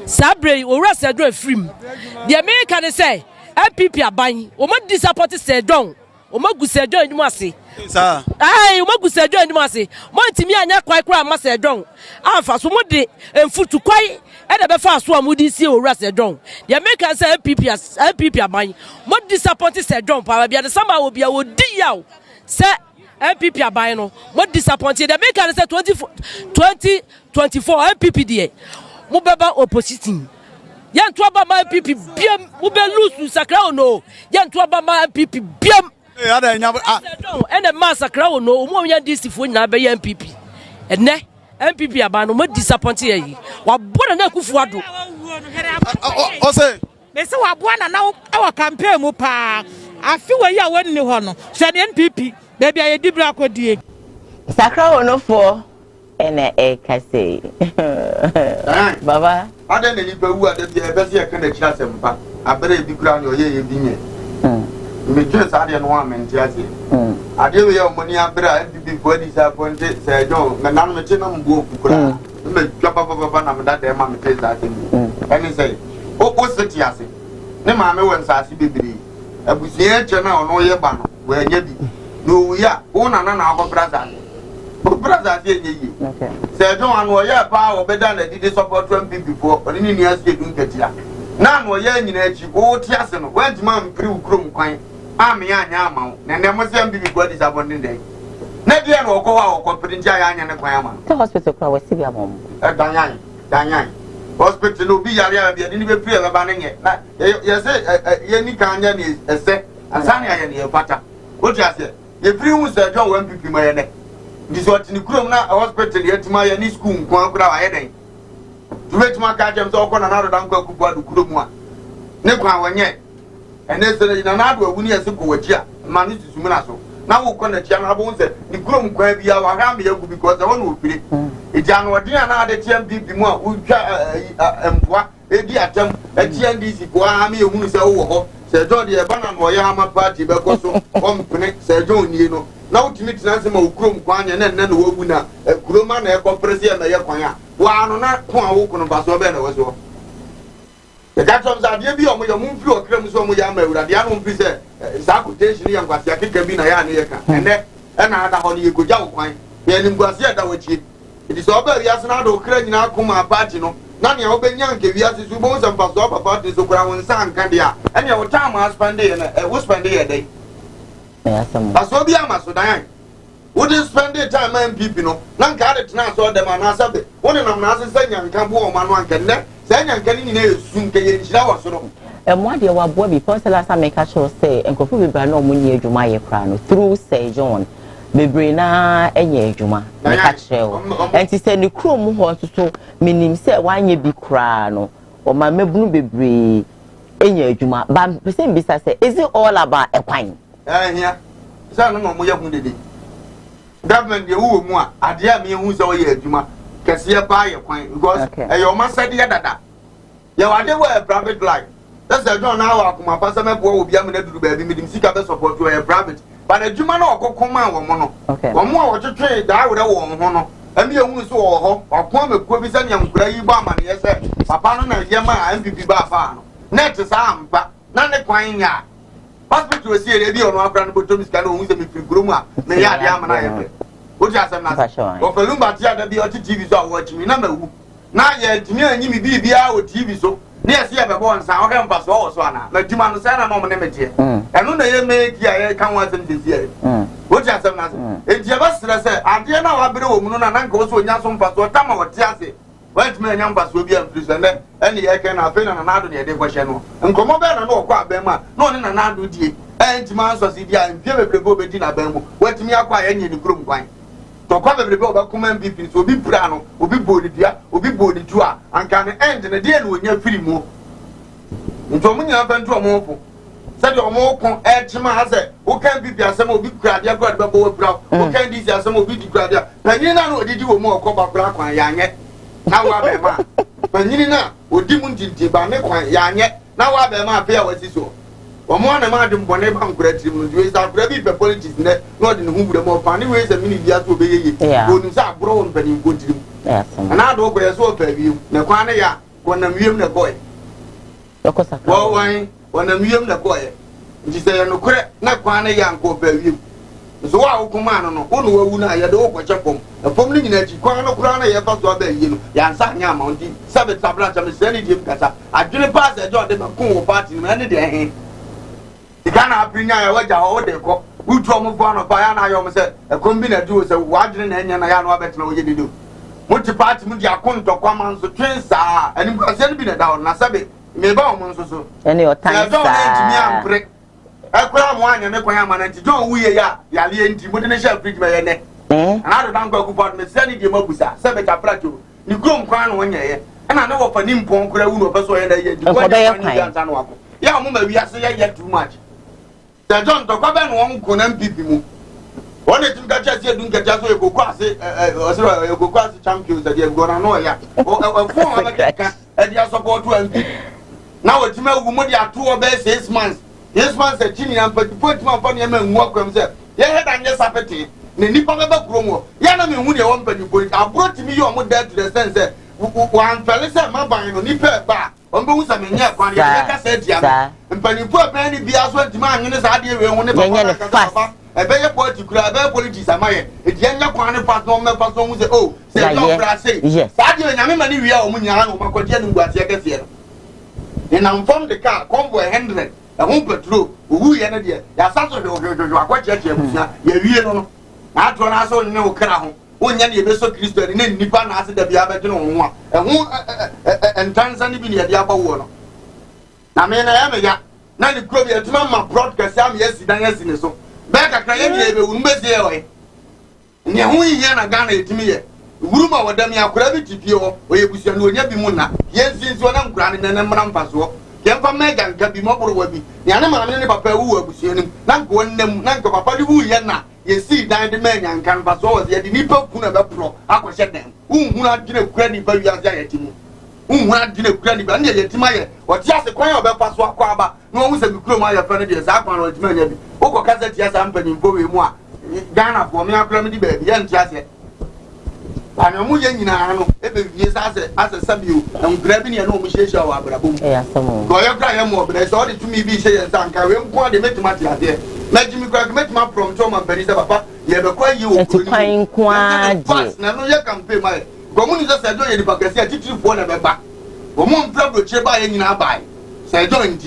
sabre owura say do free de make ka say MPP aban o ma disappoint say don o ma gu say don ni mo ase sa ai o magu se dwan ni ma se mo ntimi anya kwai kra ma se dwan afa so mo de emfutu kwai e de be fa so amudi si owura se dwan de make say MPP aban mo disappoint se dwan pa bia de sama wo bia wo di yaw se MPP aban no mo disappoint de make say 2024 MPP de mo beba opposition yanto aba ma MPP biam mo be lose sakra no yanto aba ma MPP biam and a massacre no more DC for na be MPP. And ne MPP abano mo disappoint ye. Wa bona na kufuado. O say, me say wa bona na our campaign mu pa. Afi we ya wonni ho no. Se ne MPP, baby aye dibra kodie. Sakra no for ene e kase. Baba, ade ne lipa wu ade bi e be se e kan na kira sempa. Abere bi kura no ye bi nye. Me just ade no amenti ase. Ade we ya omoni abra MPP for disappoint say John me nan me che na mbo okukura. Me twa papa na me da de ma me te za ase. Eni say o seti ase. Ne ma me won sa ase bibiri. Abusie che na ono ye ba no we anya bi. No ya o na akopra za. Brother say ye. Okay. Say John an wo ye pa obeda na didi support MPP for oni ni ase dun ketia. Na no ye nyina achi o ti ase no wa jima mpiri ukrom kwan. Ami anya ama na ne mo se MPP for disappointing dey. Na dia no okowa okopiri ntia ya anya ne kwan ama. The hospital kwa we sibi amom. Danyan. Hospital no bi yare ya bi ni be pray ba na nye. Na ye say ye ni kan anya ni ese asani anya ni e fata. O ti ase ye free hu se John MPP ma ye ne. This what in the na hospital yet my any school kwa wa heden to wait my ka jem so ko na na dan kwa kubu adu kuromu a ne kwa wanye ene se na na adu awuni ase ko wachia ma no susumu na so na wo ko na chia na bo nse ni kurom kwa bia wa ha me yagu because I want to opire edi anu odi na ade TMPP mu a utwa empwa edi atem TNDC ko ha me ehunu se wo ho se John de ba na no ye ha ma party be ko so ompene se John nie no na utimi tinase ma ukrom kwanya na nna no wagu na kuroma na ekoppresi na ye kwanya wa no na ko awo kuno baso be na waso e ka tom za de bi o mo yo mu mfi okram so mo ya ma ewura de anu mfi se za quotation ya ngwase akeka bi na ya na ye ka ene na ada ho ne ye goja wo kwan ye ni ngwase da wachi it is over ya so na do kra nyina akoma party no na ne obenya nke wi ase su bo so baso papa de so kra won san ka de a ene wo time a spend ye na wo spend ye dey Aso bi amaso dan. Wo dey spend the time MPP no. Na nka de tena so dem anasabe. Wo ne nam na asesa nyanka bo o ma no anka ne. Sa nyanka ni na esu nke ye njira wo so no. Mo ade wa bo bi pon last time make sure say enkofu bi bra na omo ni adwuma ye kra no through say John. Bebre na enye adwuma. Make sure wo. Enti say ni krom ho so minim say wanye bi kra no. O ma mebunu bebre enye adwuma. Ba person bi say is it all about ekwan? Here. Say no mo ye hu dede. Government dey wo mu a ade a me hu say o ye adwuma. Kese ye ba ye kwan because e your man said ye dada. Ye wade wo a private life. That's a John now akuma pasa me bo obi am na duru ba bi medim sika be support you a private. But adwuma na okokoma wo mo no. Wo mo a wo twetwe da awre wo ho no. Ami ye hu so wo ho. Akwa me ko bi say nyankura yi ba amane ye say papa no na ye ma MPP ba fa no. Net sa ampa na ne kwan nya. Hospital we see dey on akra no botom sika no hu se me frigrom a me ya dey amana ye. Wo ti asem na. Wo felumba ti ada bi o ti TV so a watch me na mawu. Na ye timi anyi mi bibia o TV so. Ne ase ye be bo nsa o ga mpa so o so ana. Na djuma no sai na no mo ne metie. Eno na ye make ya ye kan wa sem sisi ye. Wo ti asem na. Enti e ba sere se ade na wa bere wo mu no na nka wo so onya so mpa so tama wo ti ase. went me nyam pass obi am prison there any ye ken afi na Nana de kwehye no nkomo be na no okwa abema no ne Nana do die entima so si dia mpie bebrebo be di na abemu watimi akwa ye nye ni krom kwan to kwa bebrebo ba kuma MPP so obi pura no obi bodidia obi boditu a anka ne end ne de na onya firi mu nto munya fa nto mo po said your more con edgema has it. Who can be there? Some will be crowded, but who can these are some will be crowded. But you know, did you more copper black one young yet? Now I am a but you know, would demon tinty by me one young yet. Now I am a fair was so. Or more than Madam Bonnet, great is our very politics net, not in whom the more funny ways a minute year to be. Wouldn't that brown penny good to you? And I don't wear so fair you. Nakwana ya, when I'm young the boy. Well, wine. When I'm young, the boy, she said, no credit, not quite a young co you. So I command on one I had over chapel, a forming in a Chiquano crown, I have to obey you, Yansan Mountain, Sabbath Sabrat, and Sandy Jim Cassa. I didn't pass a job at the Cool party in any day. The Ghana bring I watch our old deco, who trouble for a fire, I almost said, a combination to a watching and I know better know what you do. Multi party, Mutia to come on to train, sir, and you can send me down, Nasabi. Maybe I'm so. And your time, sir. I cry one and make my man and don't we ya, Yali, Timothy, bridge my neck. And I don't go about me, sending the Mobusa, Sabbath Plateau. You groom crown 1 year, and I know of an impon, Kuru, Person, and yeah, Mumma, we are saying yet too much. The John to come and one couldn't be moved. One of them catches you, don't catch us, go cross it, or go cross the champions that you have gone on, yeah, or 4 and you support to MP. Now it's my woman, you are 2 or 6 months. 6 months a chin and put my funny and walk himself. Yeah, and yes, appetite. The Nippon of a promo. Yana me when you want to put it. I brought me your mother to the sense that one fella said, my buying on Nipper bar. On both of me, yeah, said, yeah, and when you put many be as well demand in this idea, we won't never a better point to grab a politics. Am I a younger corner part on my person who say, oh, say, yes, I do and many real when you are on my continue what you get here. And I'm from the car, convoy 100, a home patrol, who you are there. That's also what you're real. I told us all no crown. When you are so Christian, and Nippon has the Biabaton one, and Tanzania at the upper wall. I mean, I am a ya. Now the Korea Mama broadcast, I'm yesterday, so back at Cayenne, we must be away. Near who Yana Ghana to me. Rumor with them, you could have it to you, or you should know Yabimuna. Yes, since when I'm granting and I'm Rampaso. Yampa Megan can be more probably. The animal and Papa who will see him, not go on them, not go Papa who Yana. You see, that the man and can pass over the Nippo Puna Pro, I could set them. Who not give credit for your anxiety? Who not give credit for your Timaya, or just a coin of a Pasua Quaba, no one's a Kromaya friend as I want to tell you. Oko Cassette, yes, I'm paying for moi. Ghana for me, I'm coming baby, and just yet. I know Mujana, every year as a sub-you, and grabbing an omission or Abrabum. Go your cry more, but I saw it to me be saying, Sanka, we won't make much there. Let me make my from Tom and Benita Papa, you have a quite you to find quite. Now you can pay my community said, don't you because I teach you for never back. Woman trouble by any now buy. Say, join it.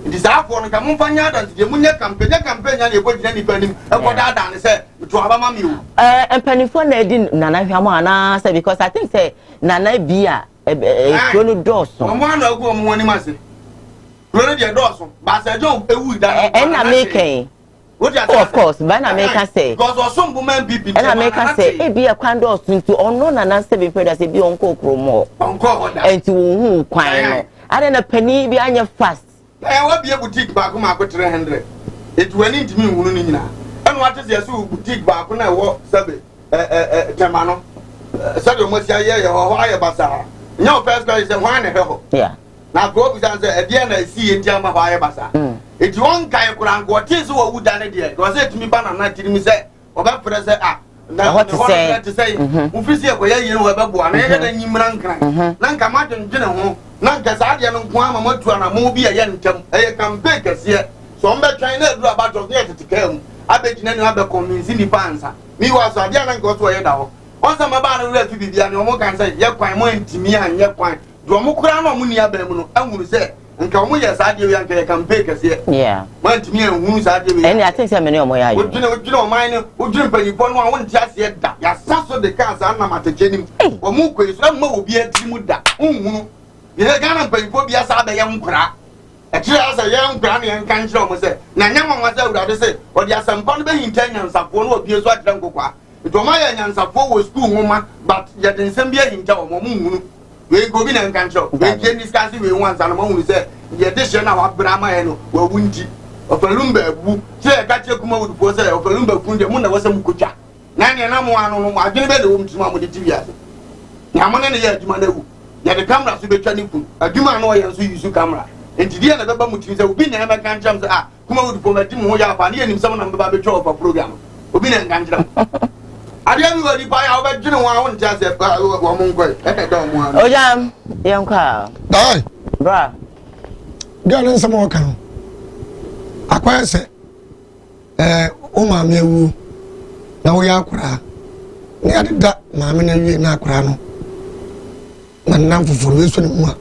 It is our phone, come on, find out that the Munya campaign, and you put any penny, and what I done, said, to have a mammy. And penny for Nadine, Nana Hamana, said, because I think, say, Nana Bia, a Dawson. One of them, one must say. Gloria Dawson, but I don't, and I make of course, but I make her say, because some women people, and I make her say, it be a candle to unknown and answer before as it be uncle promo, and to whom quite. I don't a penny behind your fast. I will be a boutique back on my 300. It went into me, Wunina. And what is your boutique back when I walk, Sabi, Tamano, Sadio Mosia, or Higher Bazaar. No first guy is a wine and hell. Yeah. Now, go with answer at the end, I see in Jama Higher Bazaar. It's one guy who what is who would done it. Was it to me, Banana, night me say, or that president, what to say, Ufisia, where you know about one, and you rank. Nanka Martin General, Nanka Sadian and Kwama to an movie again, a campaign here. So I'm not trying to do about your letter to come. I bet you never convince in the panza. Me was a young and go to a now. Once I'm about to refugee, and no more can say, you're quite more to me and you're quite. Dromukran or Munia Bemuno, and will say. nka omo ye saa de yan kere campaign kase yeah man timi ehunu saa de and I think say me omo ya odwene o man odwene panipon no a won ti ase da ya saso de kan saa na matechenim omo kwei so ma obi atimu da unhunu ye Ghana panipon bia saa be ye nkura ekire asa ye nkura ne yan kan kire omo se na nyama nwa sa urade se odi asampa no be hinta nyansafo no obi so atira nkokwa to ma ya nyansafo wo school homa but ye de nsem bia hinta omo munhunu we go bi na kan kire we je discuss we wan sa na ma hunu se ye de hye na wa brama he no wa wunti ofalumba abu se ka kire Kumawood po se ofalumba kunje mun na wasa mukotwa na ne na mo anu no adwene be de wo mtima mo de TV ase na mo ne ye adwuma na wu ya de camera so betwa ni kun adwuma na o ye so use camera enti dia na beba mutimi se obi na be kan kire se Kumawood po ma di mo ya fa ne enim se mo na beba betwa ofa program obi na kan kire adia mi wadi pa ya obedwene ho a won tia se wo mo nkoi e da mo anu ojam yanka dai bra gale nsamo o kan akwai se o ma me wu na wo ya akura ne adida ma me na wi na akura no na nan fufuru we so ni mu a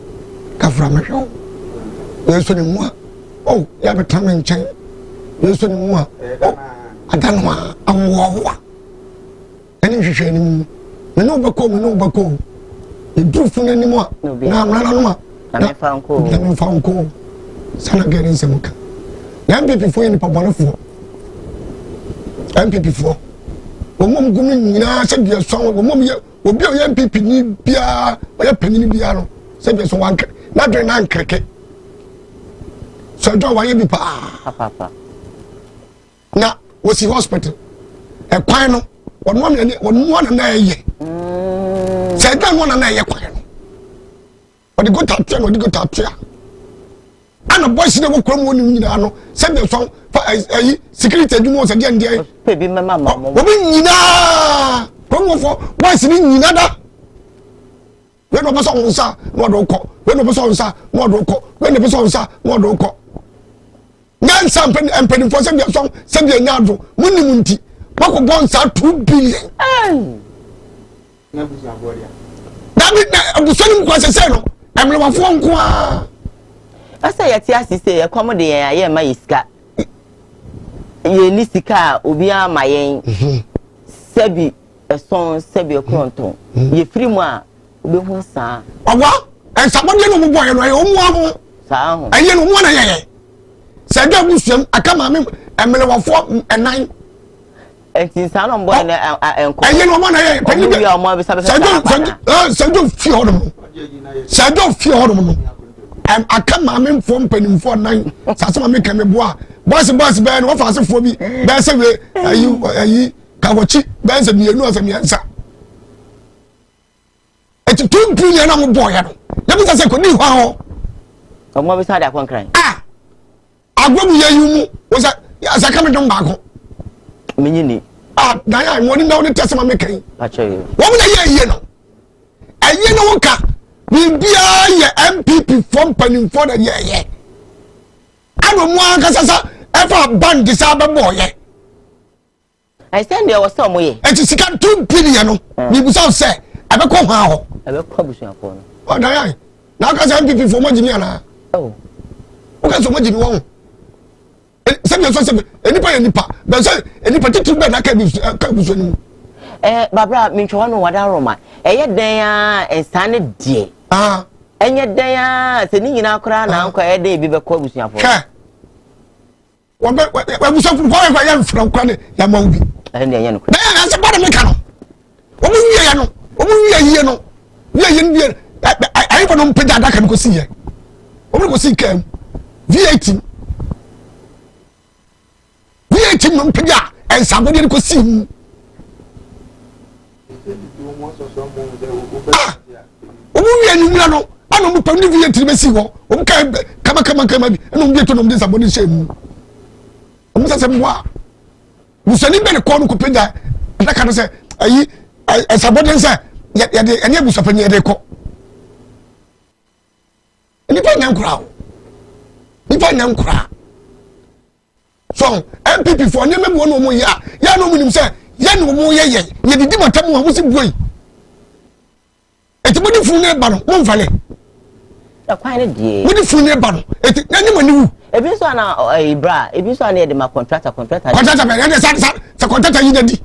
ka fra me hwo we so ni mu a oh ya betam nchen we so ni mu a adanwa awowa ani hwehwe ni mu me no bako e dufu na ni mu a na amra no ma na me fa nko sana gere nsemuka na MPP fo ni pabonefo MPP fo wo mom gumi nyina se bia so wo mom ye obi o ye MPP ni bia o ye panini bia no se bia so wanke na dwe na nkreke so do wa ye bi papa na wo si hospital e kwan no won na ye se da won na ye kwan no o di go tapia no di go tapia ana boys de wo krom woni nyina no se be so ayi security adwuma se de ndie pe bi mama mo wo bi nyina krom fo boys ni nyina da we no person unsa no do ko we no person unsa no do ko we no person unsa no do ko ngan sampen empeni fo se be so se be nyado muni munti bako bonsa 2 billion na busa boria david na abusonim kwa se no emle wafo nko a asa ya ti asise ya kwamo de ya ma yiska ye ni sika obi ama yen sebi eson sebi okronton ye free mu a obi hu sa owa en sabode no mo boye no ye omu aho sa ho aye no mo na ye se da busuam aka ma me emle wafo enan enti sa no boye na enko aye no mo na ye pani bi o mo be sa se do fi hodom se do fi hodom no aka ma me mfo mpanimfo nan sase ma me ka me boa boss be no fa asefo bi be se we ayi kawochi be se mienu asa miensa eti 2 billion na mo boy no ya bi se ko ni ho o mo be sa da konkran agwamu ya yumu wo sa asa ka me don ba ko menyini na ya mo ni na wo tese ma me kan pacho yo wo mo na ye no aye no wo ka bibia ye MPP from panimfo na ye ano mo akasasa efa band sa be boye I send you was some way eti sika 2 billion no ni busa se ebe ko ha ho ebe ko busuafo no o da yan na akasa MPP from engineer na oh o ka so mo jini won se bi so se enipa ye nipa be se enipa titu be na ka busu ni babra minchwa no wada roma eye den a ensane die enye den a se ni nyina akora na anko eye den bi be ko busuafo wa busuafo ko ya mfra kwa ne ya ma ubi ne enye no na ya se bada me ka no o mu wiye ya no o mu wiye ye no wiye ye no ayi fa no mpeda da ka ko si ye o mu ko si kam VAT no mpeda ensabo de ko si omuwe ni mura no ana mu pam ni vie tiri si ho o ka kama bi ana mu bi to no mde saboni shemu o mu sase mwa busani be ne ko no ko peda na ka no se ayi saboni se ya de ene busapani ya de ko ni pa nyankura so MPP for ne me no mu ya no mu nim se ya no mu ye didi matamu ho si buoi etibodi fu ne ba no mo mfale Quite dear. What if you never? Anyone If you saw a bra, if you saw near the contractor, the contractor you did.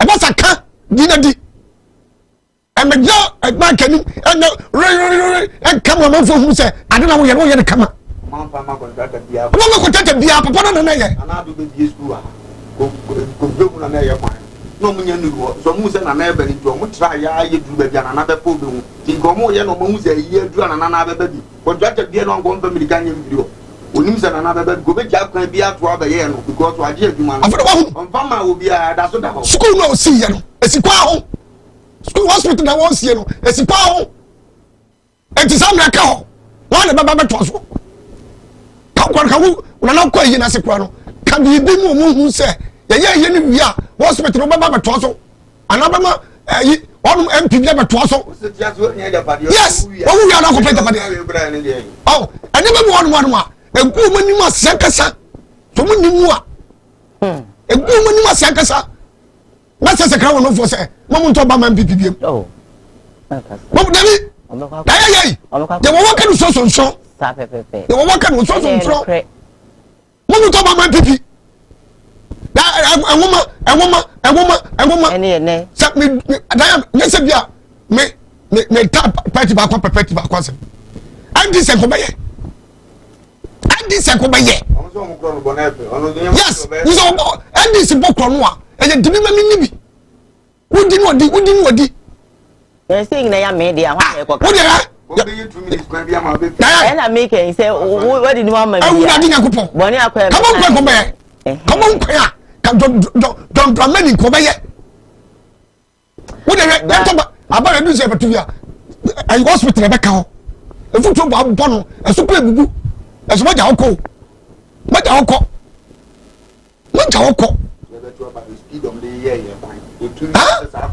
About a car, dinner. I'm a girl at my canning, and come on for who said, I don't know where you're going to come up. Mama contractor, be up upon an area. And I'll do the school. Go no munyanuru so mu se na na ebe ni to mu try ya ye du ba bia na na be po be hu ti ko mu ye no mu se ye du na na be bi contractor bia no ngon family kan ye video onim se na na be go be ja kwan bia to aba ye no because to age adwuma no on fama obi a da so da ho school no see ye no esikwa ho school hospital na won see no esikwa ho enti sam na ka ho wa na baba be to so ka kwa ka wu na kwa yi na sekwa no ka bi bi mu hu se ye ni wia hospital baba to so anabama one MP never to so yes what we are not complete about oh and never one enku mani ma sekasa to mu nimu a enku mani ma sekasa na se sekra won for say mo to ba man PPP oh mo dabi dai de wo waka no so sa pepepe de wo waka no so mo to ba man PPP a woman ene sa me se bia me tap party ba kwa perspective ba kwa se andi se ko baye yes we so andi se bokro no a e dimi ma ni bi wudi no e se ngina ya media ho e ko wudi ha na make say what did you want me boni akwa come on kwa don't many ko baye wo de to aba do se betu ya I hospital be ka ho e futu ba bo no e so pe gugu e so maja hoko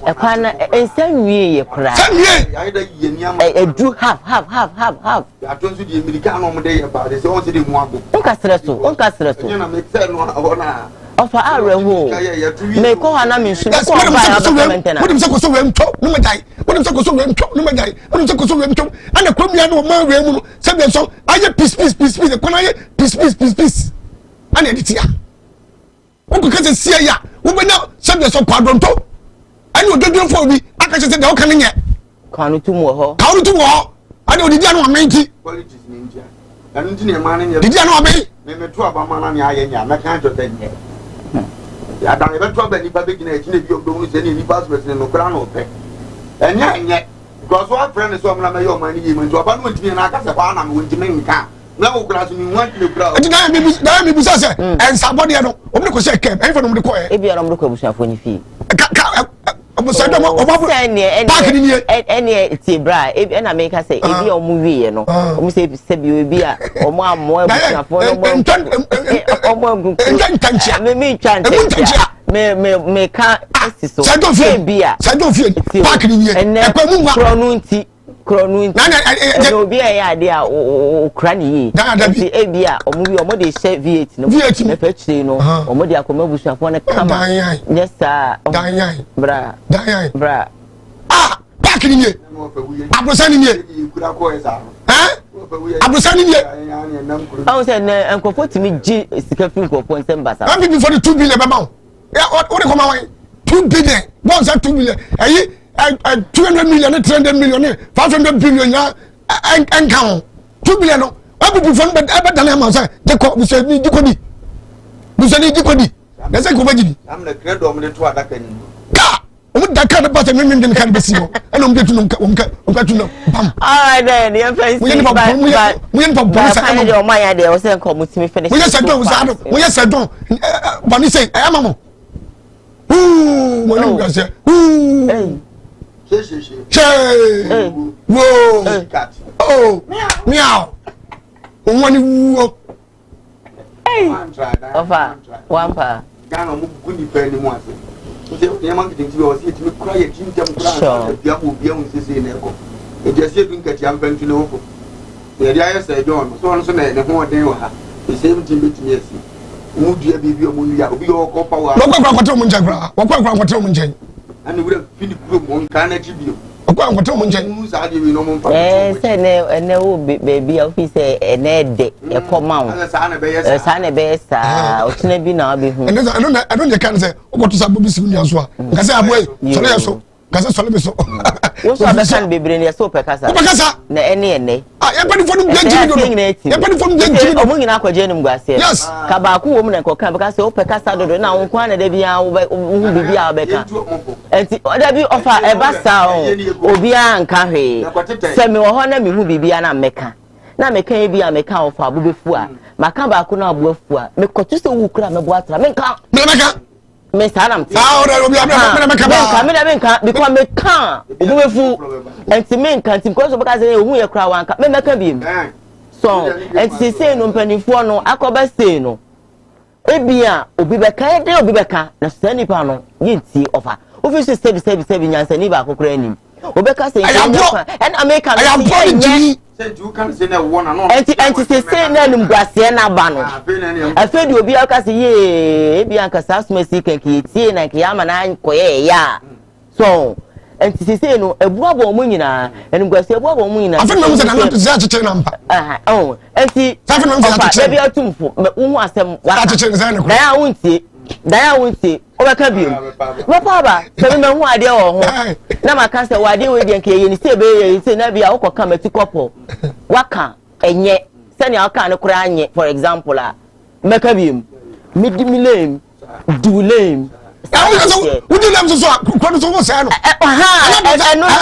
e kwana e sanwie ye kura do have atonso di america no mo de ye ba de se on se de mu abo onka stresso na me se no ona ofa areho me ko hana me nsu ko ba ya maintenance wodem se ko so wem to no majai ana kwamia no ma we mu no se be so aye peace e kwana aye peace ana editia wo ko kase sia ya wo be na se be so kwadonto ani ododon fo bi aka se de wo kan nye kanu tumu ho ani odidi anu amenti politics ni ntia anu nti ne ma ne didi anu abai me to aba ma na ne aye nya me kan jote nye ya dan e be to aba ni ba be gina e gina bi odo mu se ni passport ne no kra no pe enye because what friend is so na me yo man ni me to aba no ntimi na aka se kwa na me ntimi nka na wo kra so ni wan ni kra enti na me bi sa se en sabode no obi ko se kem en fa no me ko e bi ara mo ko abusuafo ni fi obusa do mo ene ti bra e na make say e bi o mu wie no o mu se bi bi a o mu amo abusuafo no mo o mu ntanchia me chanchia me ka siso bi a park ni nie e kwa mu ma kronu nti na obi ya ade a o kra ni yi e bi a o mu bi o mo de share V8 no me pechire no o mo de akoma busuafo no kama yes sir bra park ni nie abrosa ni nie abrosa ni nie o se na enkofo timi gi sika free enkofo nsem basa am be for the 2 billion baba what dey come away 2 billion bonds 2 billion 200 million 300 million 500 billion ya en kan 2 billion no abubu fon be dana ma say de ko bu se ni dikodi na say ko bagidi am na credo om de to adaka ni ka o mu daka de ba se mi de kan be si ho ena o de tu no ka tu no bam all right then you face mu yen pa sa e o ma ya de o se ko mu timi finish mu ye se don bani say e amamo mo ni ga se Che. Whoa. Oh. Meow. One woo. Hey. Ofa. Wampa. Gano mu kuni pe ni mo ase. O se o yama kitin ti o se ti me kura ye tintam kura bia mo bia mo sese na eko. E je se dun kati am bantu na wofo. E dia ye se John so no so na ne ho den wa ha. E se mi tin betimi ase. Mu dua bibi o mo nua obi o ko power. Wo kwa kwatro mo njan kura. Wo kwa kwatro mo njan. Ani wura fini kuro mo nka na chibio. Wo kwa ngoto mo nche say ne wo baby office ne de e koma wo sa na be sa o tena bi na obi hu I don't can say ogoto sa bobi si nua so a nka say aboy so na so ka say so le be so wo so be kan bebre ne so pekasa na ene ya pani fonu gyanji do ya pani fonu gyanji o mo nyina akwaje nim guase ka ba ku wo mo na ko kan because o pekasa do na wo kwa na da bia wo bibia wo beka enti da bi offer e ba sa obi an ka hwe se me wo ho na me hu bibia na meka na meka e bia meka offer abubefu a maka ba ku na abuafu a me kotu se wu kura me bo atra me nka me salam ti obi meka because me kan obubefu enti me nka enti because obi ka say ehun ye kura wanka me meka bi so enti say no mpanifo no akoba say no ebia obi beka e de obi beka na sani pa no yenti offer office service nyansa ni ba kokora anim obeka say and American I am born you can say na one and anti say na nim guase na ba no afedi obi aka say ye ebia nka sasmesi kanki tie na nke ama na koye ya so anti say no ebuabo mo nyina enim guase ebuabo mo nyina afedi mo say na to say acheche na mpa anti afedi mo say acheche ebia tumfo wo asem wa acheche say na daya wunti obeka biom papa ba se me hu ade wo ho na maka se wade we de nke ye ni se be ye se na bia wo koka mati kopo waka enye se ne aka ne kura anye for example a meka biom midimilem dulem wo di lem so kwado so wo se no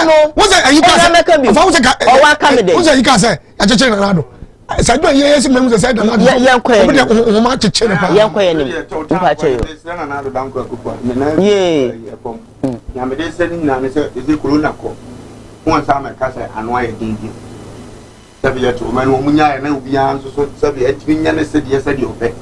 no wo se ayika se meka biom wo se ka o waka me de wo se ayika se acheche na do Sadwa ye memu se said na ye ma cheche na pa ye ni mpa che yo ye ya me de se ni na me se e corona ko won sa me ka se anu aye dingi sabi ya to ma no munya na obi an so sabi e timi nya ne se de ofe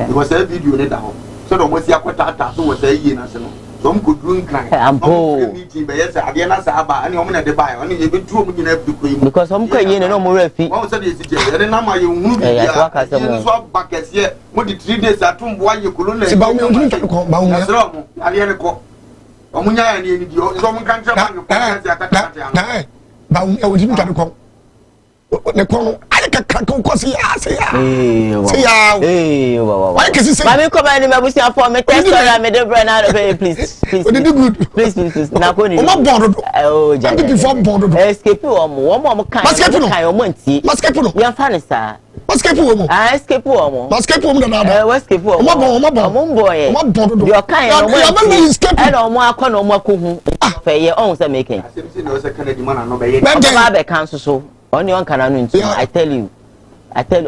because that video ne da ho so do mo si akwata ata so wo say ye na se no some could drink cry ampo meeting be yes ade na sa ba ani o na de ba ani ye betu o mu nyina bidu yi because some kwa ye no mo rafi won say de si je ye na ma ye hunu bi ya so ba kese mo di 3 days atumbo aye kolona si ba o mu ko ba o mu so mo ade ne ko o mu nya ya ni di o so mo kan tra ba no ko ya atata ya ba o mu di ntwa ko ne ko ay ka ko si ya si ya why can you say mami come any me busi afọ me test story me de brand out please please na ko ni o ma bond oh ja before bond escape o mo kan o mo nti escape no ya fa ne sa escape o mo escape o mo escape o mo na da escape o mo boy o mo bond yo kan o mo e na o mo akọ na o mo akohu fe ye on say making ba be kan so on your canal I tell you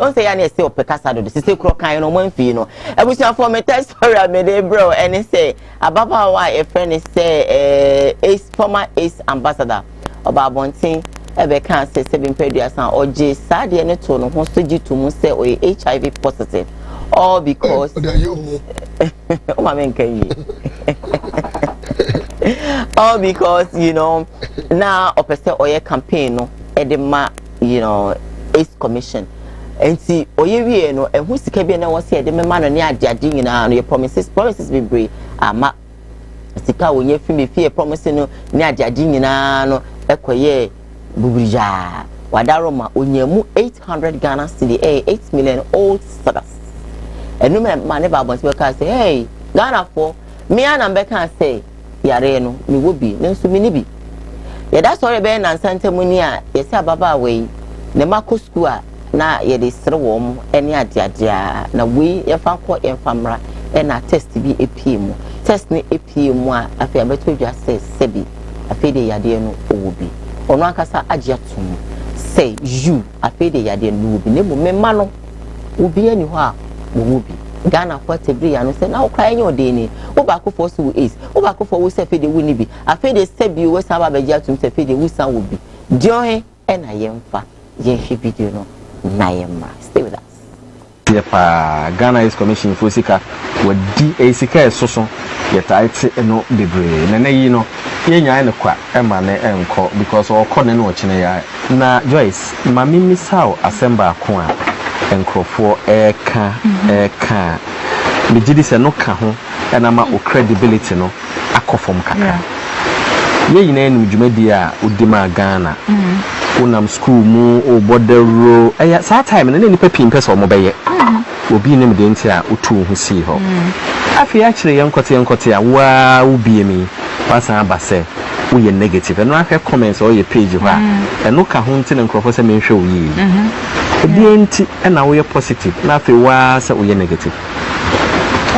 on say ya say opekasa do say kro kan no man fi no ebusia for me test story me dey bro and say ababa wa a friend say ace former ace ambassador oba bontin ebe kan say 7 peduasan oje sade ne to no ho soji to mu say o HIV positive all because o ma men kan yi all because you know now opese oye campaign no edema you know ace commission enti oyewie no ehu sika bi na wose edema ma no ne adeade nyina no ye promises be brave ama sika wonye fi me fie promise no ne adeade nyina no ekoye buburija wadaroma onyemu 800 Ghana cedi 8 million old cedis enu me ma ne ba bon se ka say hey Ghana for me ana be kan say yare no me wo bi ne nso me ni bi ya da sorry be na nsantamuni a yesi ababa we ne mako school a na ye de sere wo mu ene adeadea na we ye fa ko ye famra e na test bi epiem test ni epiem a afi abeto dwa se sebi afi de yade no obi ono akasa agye tum say you afi de yade no obi ne mo memma no obi ani ho a wo obi Ghana for tebri ya no say na okra enye odeni wo ba ko for so ace wo ba ko for wo se fe de woni bi afi de sebi wo sa ba ba gya tum se fe de wo san wo bi dio he e na yemfa ye hwe video no na yemma stay with us yepa Ghana is commission for sika wadi esika esoso yetaite no bebre na yi no yenya ne kwa e ma ne enko because okọ ne no chine ya na Joyce mami misao asemba ako a enkrofo eka me gidi se no ka ho na ma o credibility no akofom kaka ye yina enu dwumadi a udima Ghana unam school mu o bodero eya saa time na nipa pimpe so mo beye obi nim de ntia utu hu si ho afi a kire yenkote a wa ubie mi pasa abase wo ye negative no ahwe comments o ye page ho a eno ka ho nti ne nkrofo se menhwe wo yi obi enti na wo ye positive na afi wa se wo ye negative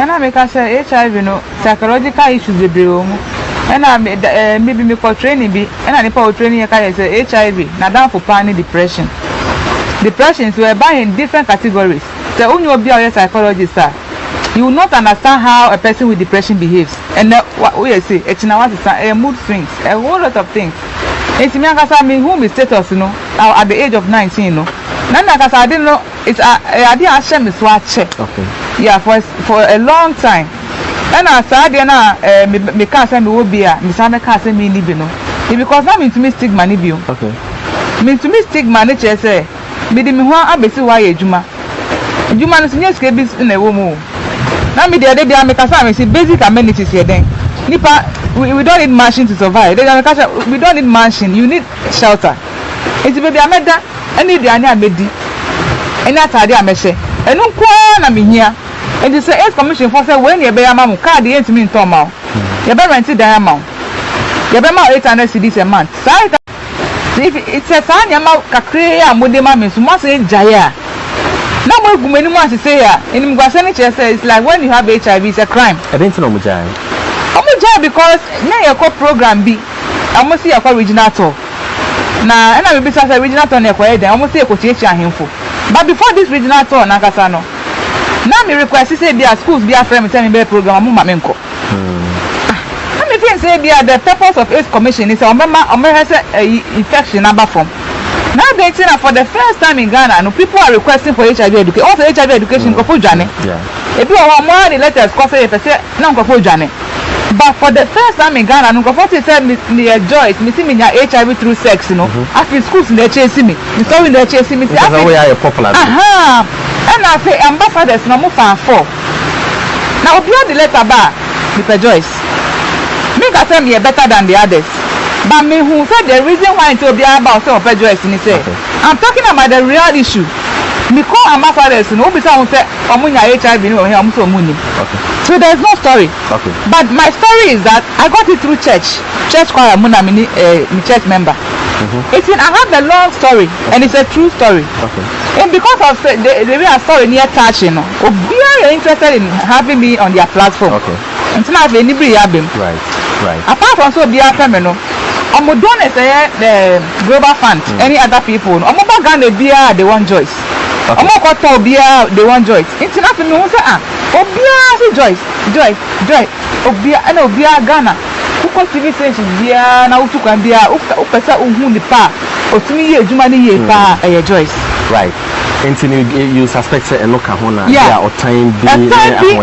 na me ka say HIV no psychological issues dey bring na maybe me for training bi na nipa o training ka say HIV na down for panic depression were by in different categories. So when you be a psychologist, sir, you will not understand how a person with depression behaves. And what we say, it's now a mood swings, a whole lot of things. It's me and whom is status, you know, at the age of 19, you know. None of us, I didn't know. It's I didn't share me swatch. Okay. Yeah, for a long time. And I said, me can't say me will be a Miss Anna can't say me nibino. Because now me to me stigma nibio. Okay. Me to me stigma nature say. Me di me ho abesi wa ye juma no sinye ske bis na wo mu na me dey dey make us am see basic amenities here then nipa we don't need machine to survive we don't need machine, you need shelter. It's baby ameda any dey ani amedi any atade amehye enu nko na me hia and you say commission for say when you be amamu card dey ntimi nton ma you be rent dan amamu you be ma 800 cedis a month. If it's a time you kakre ya modema me so must say jaya na mo gumeni mo say ya in mgwasani say it's like when you have HIV it's a crime. I don't know mujaya because na your program be almost see your original tour na na be say original tour na kwa eden almost see ko tie ahemfo but before this original tour na kasa no na me request say be schools be a friend tell me be program mo ma me nko say the purpose of AIDS commission is infection number form. Now they say for the first time in Ghana, no people are requesting for HIV education. Also HIV education go for Johnny. Yeah. If you want more the letters, go say no go for Johnny. But for the first time in Ghana, no go for say me enjoy it. Me see me HIV through sex, you know. After schools they chase me. Me so in they chase me. That's how we are popular. And I say ambassadors no more for. Now if you the letter bar, Mr. Joyce. Me can tell me better than the others. But me who said the reason why it will be about some prejudice in say. I'm talking about the real issue. Me call ambassadors, no be someone say omunya HIV no here amuso muni. Okay. So there's no story. Okay. But my story is that I got it through church choir muna me church member. It's I have the long story and it's a true story. Okay. And because of the way I story near touching, you know, are interested in having me on their platform. Okay. Until I've anybody Right. Apart from so be a feminine, I'm donors the global fund. Any other people, I'm not gonna be the one Joyce. I'm not gonna be the one Joyce. It's not me who say Obia Joyce. Obia and Obia Ghana. Who TV station Bia now to can be a upesa who the pa or to me Jumani pa a Joyce. Right. You suspect a look at Hona, yeah, or time be.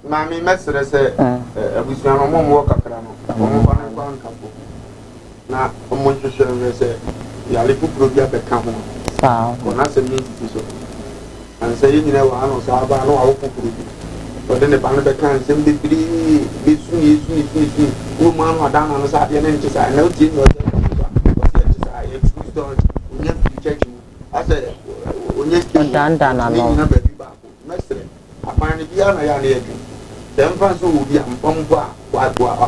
Mami mesere se abusuano mo mo kakra no mo ba na kwa nkapo na mo hwehwe se ya le pupuro bia be ka ho saa ona se mi so an se yina wa ano sa ba no awo pupuro bi o de ne ba no be kan se mbi biri be suni o ma no ada na no sa de ne nti sa na o ti no de o ti sa ye true story onya bi church ase onya ki danda na no na be bi ba mesere apani bia na ya na ye dem fan so obi ampompo a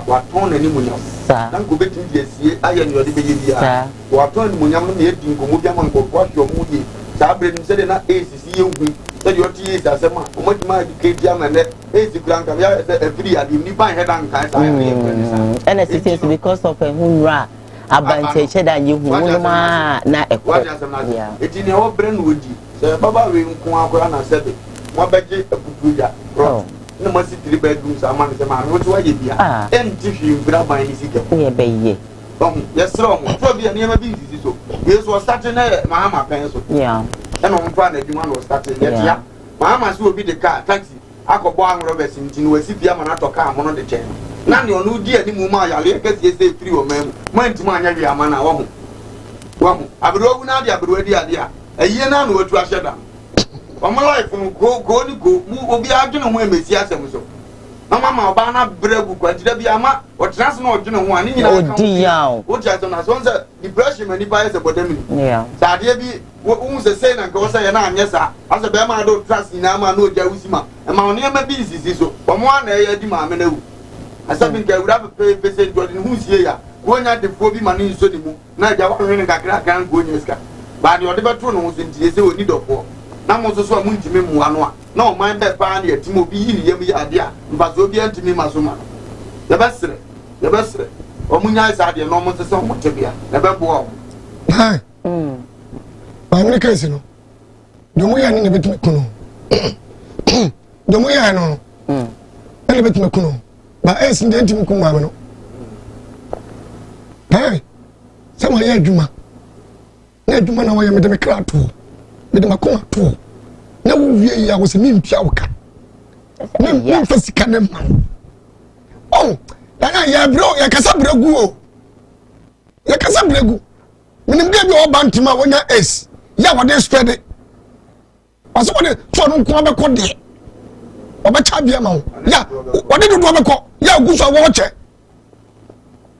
wa ton na ni munyam dan ko betin die sie aye ni ode be ye bia wa ton ni munyam na ye din ko mo bia man ko kwa hwo mu ye sa bre ni se de na ACC ye hu se de oti ye sa se ma o mo ti ma ke dia ma ne ACC kran kam ya se free adi ni ban head and kan sa ya and it is because of a hunra abanteche da ye hu no ma na ekwo ya eti ni o bre no odi se baba we nko akora na sebe mo beje aputuja no must see 3 bedrooms a man say man what you bia empty him bra ban ni sika ye be ye yes wrong so bia na ma bi sisi so yes was starting na mama pen so yeah and on plan na dwuma no starting yet ya mama so obi de car taxi akọbọ ahụrụ besi ntinu wesi bia ma na to car mo no de chen na ne onu di ani mu ma ya le kesi ese free o mem ma ntimo anya wi ama na wo ho abiro wu na dia abiro di ade a eyi na no otu ahye da omo life no go ni go mu obi adwene ho emesi asem so mama oba na bregu kwantira bi ama o trans na odwene ho ani nyina odi yawo o tia so na so nse depression mani pa ese bodamini yeah sa de bi wo se say na nka wo say ya na anye sa asa be ma do trans na ma na oja usima e ma oni ma bi sisi so wo mo na ya di ma me na wu asa bi nka wura pe se do de hu sie ya wo nya de fo bi ma ni so ni mu na ja wo hwene kakra kan go nyeska ba de ode betro no so ntie se oni dofo na mo so so mu ntimi mu ano a na o man be pa na yatimo bi yiri yam ya de a mba so bi antimi ma so ma ya besre o mu nya isa de no mo so mo tebia na be bo o hai ba mi kesi no do mo ya ni ne betime kuno do mo ya no ele betime kuno ba es ndi ntimi kuno ma no hai sama ya adwuma na adwuma na wo ya me de me krato me de makoma to na wo wie ya wo se mi mpia wo ka mi fasika ne ma oh na ya bro ya kasa bregu o ya kasa bregu minim ga bi o bantima wonya s ya wo de spread waso wo de to no nko be ko de o be cha bia ma wo ya wo de do be ko ya guso wo che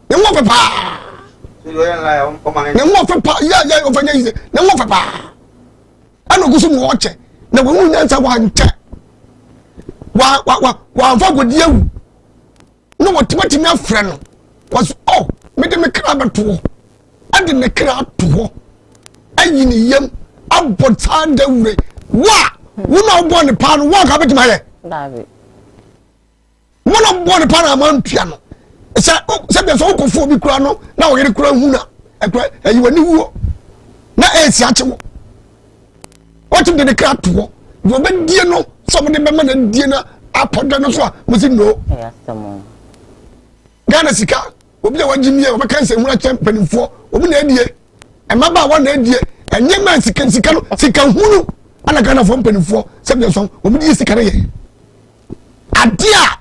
ne mo pepa ne mo pepa ya o fanya yize ne mo pepa ano guso mo che na wo nya nsa wa nche wa fa godi ewu no what me afre no was oh me de me kra beto ade ne kra to ayi ni yam abota da wure wa wo na bo ne pa no wa ka betima ye david wo na bo ne pa na man tua no se be so ko fo bi kra no na wo yere kra hu na ekra ayi wani wuo na esi ache wo what de kra to wo be die no so me de be ma na die na apoda no so a mo si no yes someone Ghana sika obi a wajimie obeka nse huna champion obi na adie emaba wa na adie enye man sika no sika hunu ana Ghana fo mpanifo sebia so obi di sika ye adia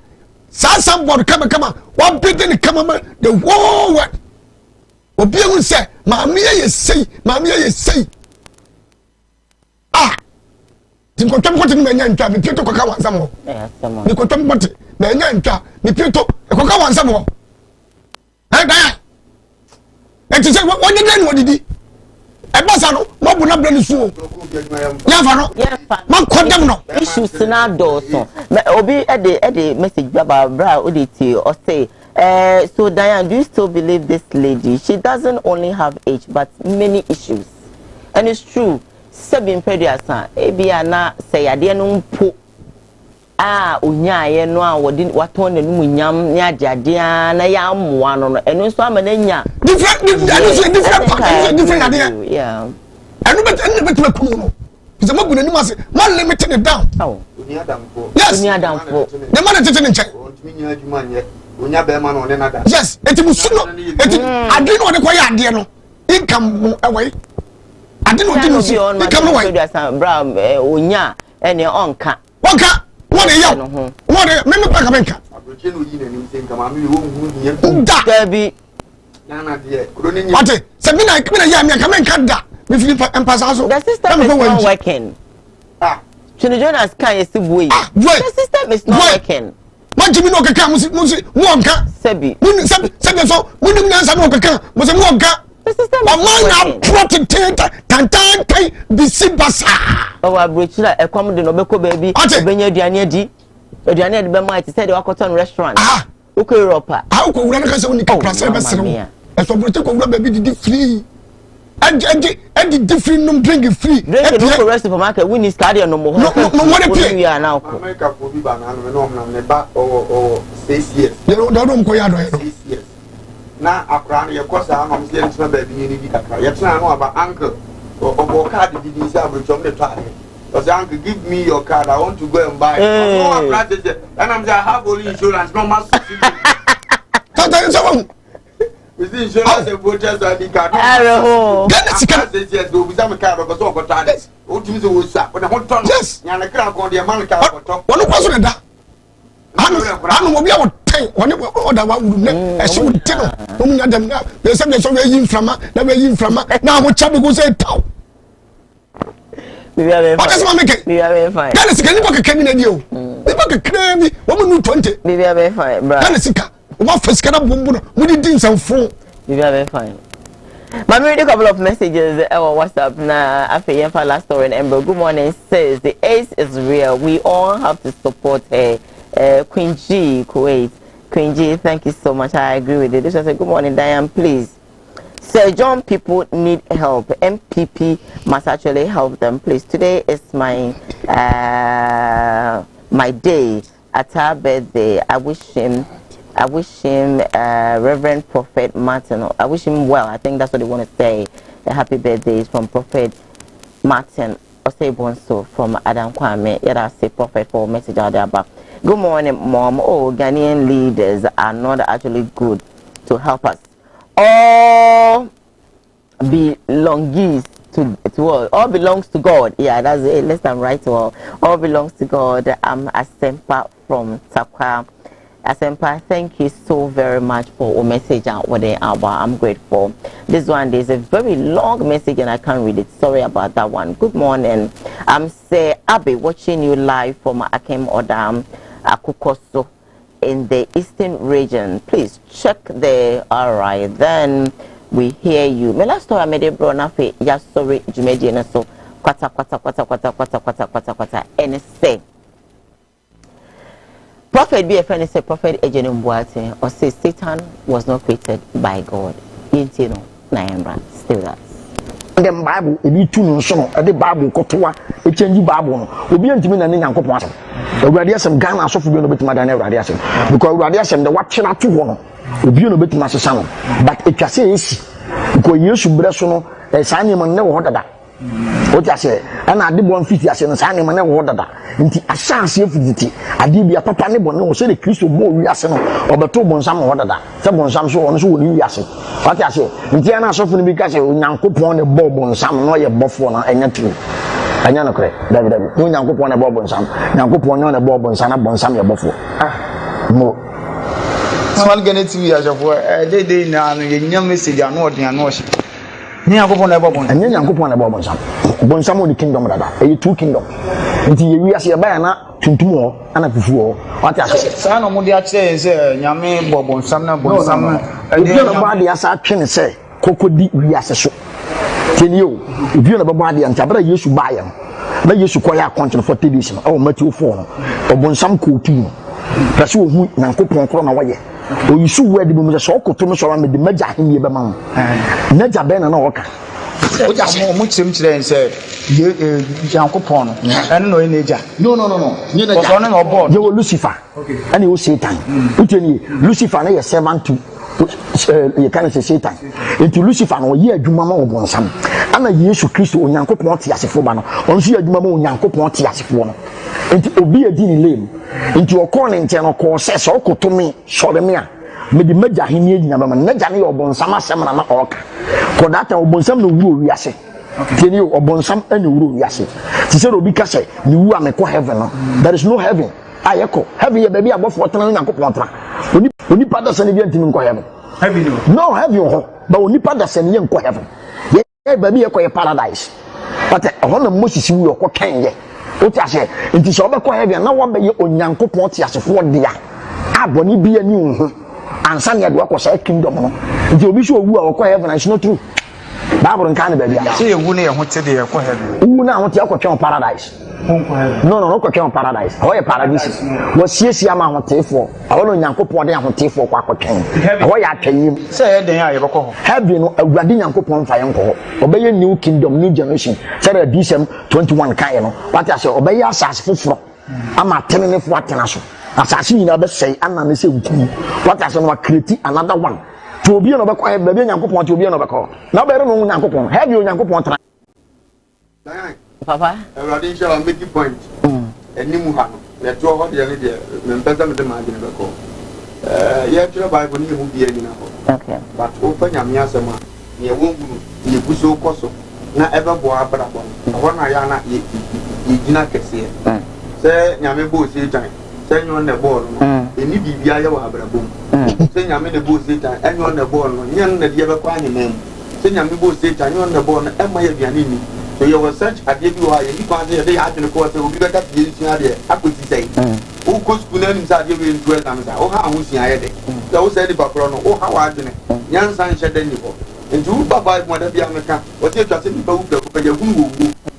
sa board kama wa bidi ni kama the whole world obi ehun se maami ye sei tinko twamko tin menya ntwa me pieto koka wansa mo ni ko twamko tin menya ntwa me pieto koka wansa mo eti se wonye den wodidi e basa no mo bu na brani suo ya fa no man kodem no issues na do so obi e de message bra oditi or say so Diane, do you still believe this lady? She doesn't only have age but many issues, and it's true. Sebin pediasa ebia na say ade no mpo onya ye no a wodi waton na num nyam ne agade na ya ammoa no eno so ama na nya different ade yeah eno bet kuno no bize magu na nim ase man limit it down onya damfo yes onya damfo the man tete ne nche ontimi nya adwuma nye onya be ma no ne nada yes eti musuno eti ade no de ko ya ade no income away ade no di no si income no way bra onya ene onka what are you? What are you? Pack a banker. What? Sabina, come in. I'm coming. Canada. With you and pass also. The system is not working. Jonas can't see way. The system is not working. What do you know? Musi, Wonka, Sebi. Sebi, so, we didn't answer Wonka, was a Wonka. The system is not working. Tantan, Bisibasa. Oh, I brought you a common Nobeko baby. Benya Dianedi. Diana de Bema said the Cotton restaurant. Okay, Europa. How could we not only come as a protocol baby free? And the different drink free. Drink the rest of the market. We need stadium no more. No, what we are now. America will be banana or 6 years. You know, don't go out 6 years. Now, a crown, your course, I'm saying to my baby, you need to get about uncle or card did you say from the target? Because uncle, give me your card, I want to go and buy. And I'm saying, I have only insurance, no mass. With the insurance and voters and the card. Yes, go with some card of a sort of target. What you do, sir, when I want to yes, and a crowd on the American card. What was that? I don't know what whenever order one would she would tell them now. There's something so very from now, what Chabu goes a town. What is my make? We are very fine. That is can you work in you? They work a crabby, woman 20. We are very fine, bro. That is a what first can have we did some fool. We are very fine. But we read a couple of messages on WhatsApp now after your last story. And good morning says the ace is real. We all have to support her. Queen G, Kuwait. Queen G, thank you so much. I agree with it. This was a good morning, Diane. Please. Sir John, people need help. MPP must actually help them, please. Today is my my day at our birthday. I wish him Reverend Prophet Martin. I wish him well. I think that's what they want to say. A happy birthday is from Prophet Martin Osebonso from Adam Kwame. Yeah, I say Prophet for a message out there about. Good morning, Mom. Oh, Ghanaian leaders are not actually good to help us. All belongs to all belongs to God. Yeah, that's it. Let's right. All belongs to God. I'm Asempa from Takwa. Asempa, thank you so very much for a message out what they are. I'm grateful. This one is a very long message and I can't read it. Sorry about that one. Good morning. I'm say Abby watching you live from Akem Odam Akukoso in the eastern region. Please check there. All right, then we hear you. Me last time I made a bro na fe ya sorry Jumedi na so kwata and say Prophet be a friend say Prophet Ejene Mbuate or say Satan was not created by God. Yintino na embra still that. The Bible e bi tu no so no the Bible kotoa e change Bible no obi antimi na Nyankopon asem Awurade asem Ghana asofo bi no betima da na Awurade asem because Awurade asem the watching to ho no obi no betima sesa no but etwase esi because Yesu bre so no saa nima ne wo ho dada o ti ase ana ade bon fiti ase no saa nima ne wo ho dada nti ashanse efiti ade bia papa ne bon no so de Kristo bo wi ase no obeto bon sam ho dada se bon sam so ono so wo ni wi ase o ti ase nti ana asofo no bi ka se Nyankopon ne bo bon sam no ye bofo na enya tu anya no kre David no Nyankopon ne bo bon sam Nyankopon ne bo bon sam na bon sam ye bofo mo Small Ghana TV asofo dey na no ye nya message anu odin anu ohye Nyankopon ne bo bon anya Nyankopon ne bo bon sam o the kingdom dada e two kingdom nti ye wi ase ye ba ya na tuntum ho ana fufu ho what ase sa na mo de a kire se nyame bo bon sam na bon sam obi na ba de asa twene se kokodi wi ase so teni o obi na ba de anta bra Yesu ba ya na Yesu koya account for 40 days o Matthew 4 no obon sam ko tu no pese o hu Nyankopon kro na waye o yisu word bi mu se okoto no so ma de maja hie be ma ho naja be na oka o ja mo chire nse ye Nyankopon no ene no eneja no nye naja so no board ye wo Lucifer ene wo Satan uteni Lucifer na ye servant to ye kan say Satan into Lucifer no ye adwuma ma wo bonsam ana Yesu Kristo Onyankopon te asefo ba no on so ye adwuma ma Onyankopon te asefo no enti obi edi ni lem enti okon ne nche no ko se so okotomi sore me a me di maja hini enyina ba ma naja ne obonsam asem na oka ko data obonsam no wuro wi ase teni obonsam ene wuro wi ase ti se obi ka se ni wu ameko heaven no there is no heaven ayeko heaven ye baby abofo tena Nyankopon tra oni pada se ne bi antimi nko heaven no heaven ho ba oni pada se ne ye nko heaven ye baby ye ko ye paradise but hono Moses wu ko kan ye o ti ase nti so be ko heaven na wo be ye Onyankopon ti asefo dia aboni bi ani hu ansa ne do ko say kingdom no nti obi so wu a ko heaven is not true Bible nkan ba bia say ewu ne ye ho te de ko heaven wu na ho te ko twen paradise no ko twen paradise ho ye paradise wo siesie ama ho tefo awono Nyankopon de ho tefo kwa twen ho ya atwayim say den ya ye beko ho heaven no Awurade Nyankopon fa ye nko obeye new kingdom new generation say December 21 kan no what I say obeye asase foforo ama tenene fo atena so asase nyina be sei ana me se wuku what I say no create another one to obi no be kwa be Nyankopon to obi no be kwa na be re no Nyankopon heaven Nyankopon tra Papa Awurade inshallah make you point enimu ha no le to ho de ne de me mpeza me de ma de be ko ye tire Bible ni mu bi ani na ho okay but o fa nyame asema ye wongunu ye buso koso na ebe bo abra bo ho na ya na ye gina kese se nyame bo se tan se nyon ne bo no eni bibia ye wa abra bo se nyame ne bo se tan enyon ne bo no nyen na de be kwa nyame se nyame bo se tan nyon ne bo no e ma ye biane ni so you will search at the you are you can't say they had to course will be better to use here I could say who could school inside you in 12 times oh how who's here so said the background oh how I did young son shed anymore and two baba mother be America what you just in the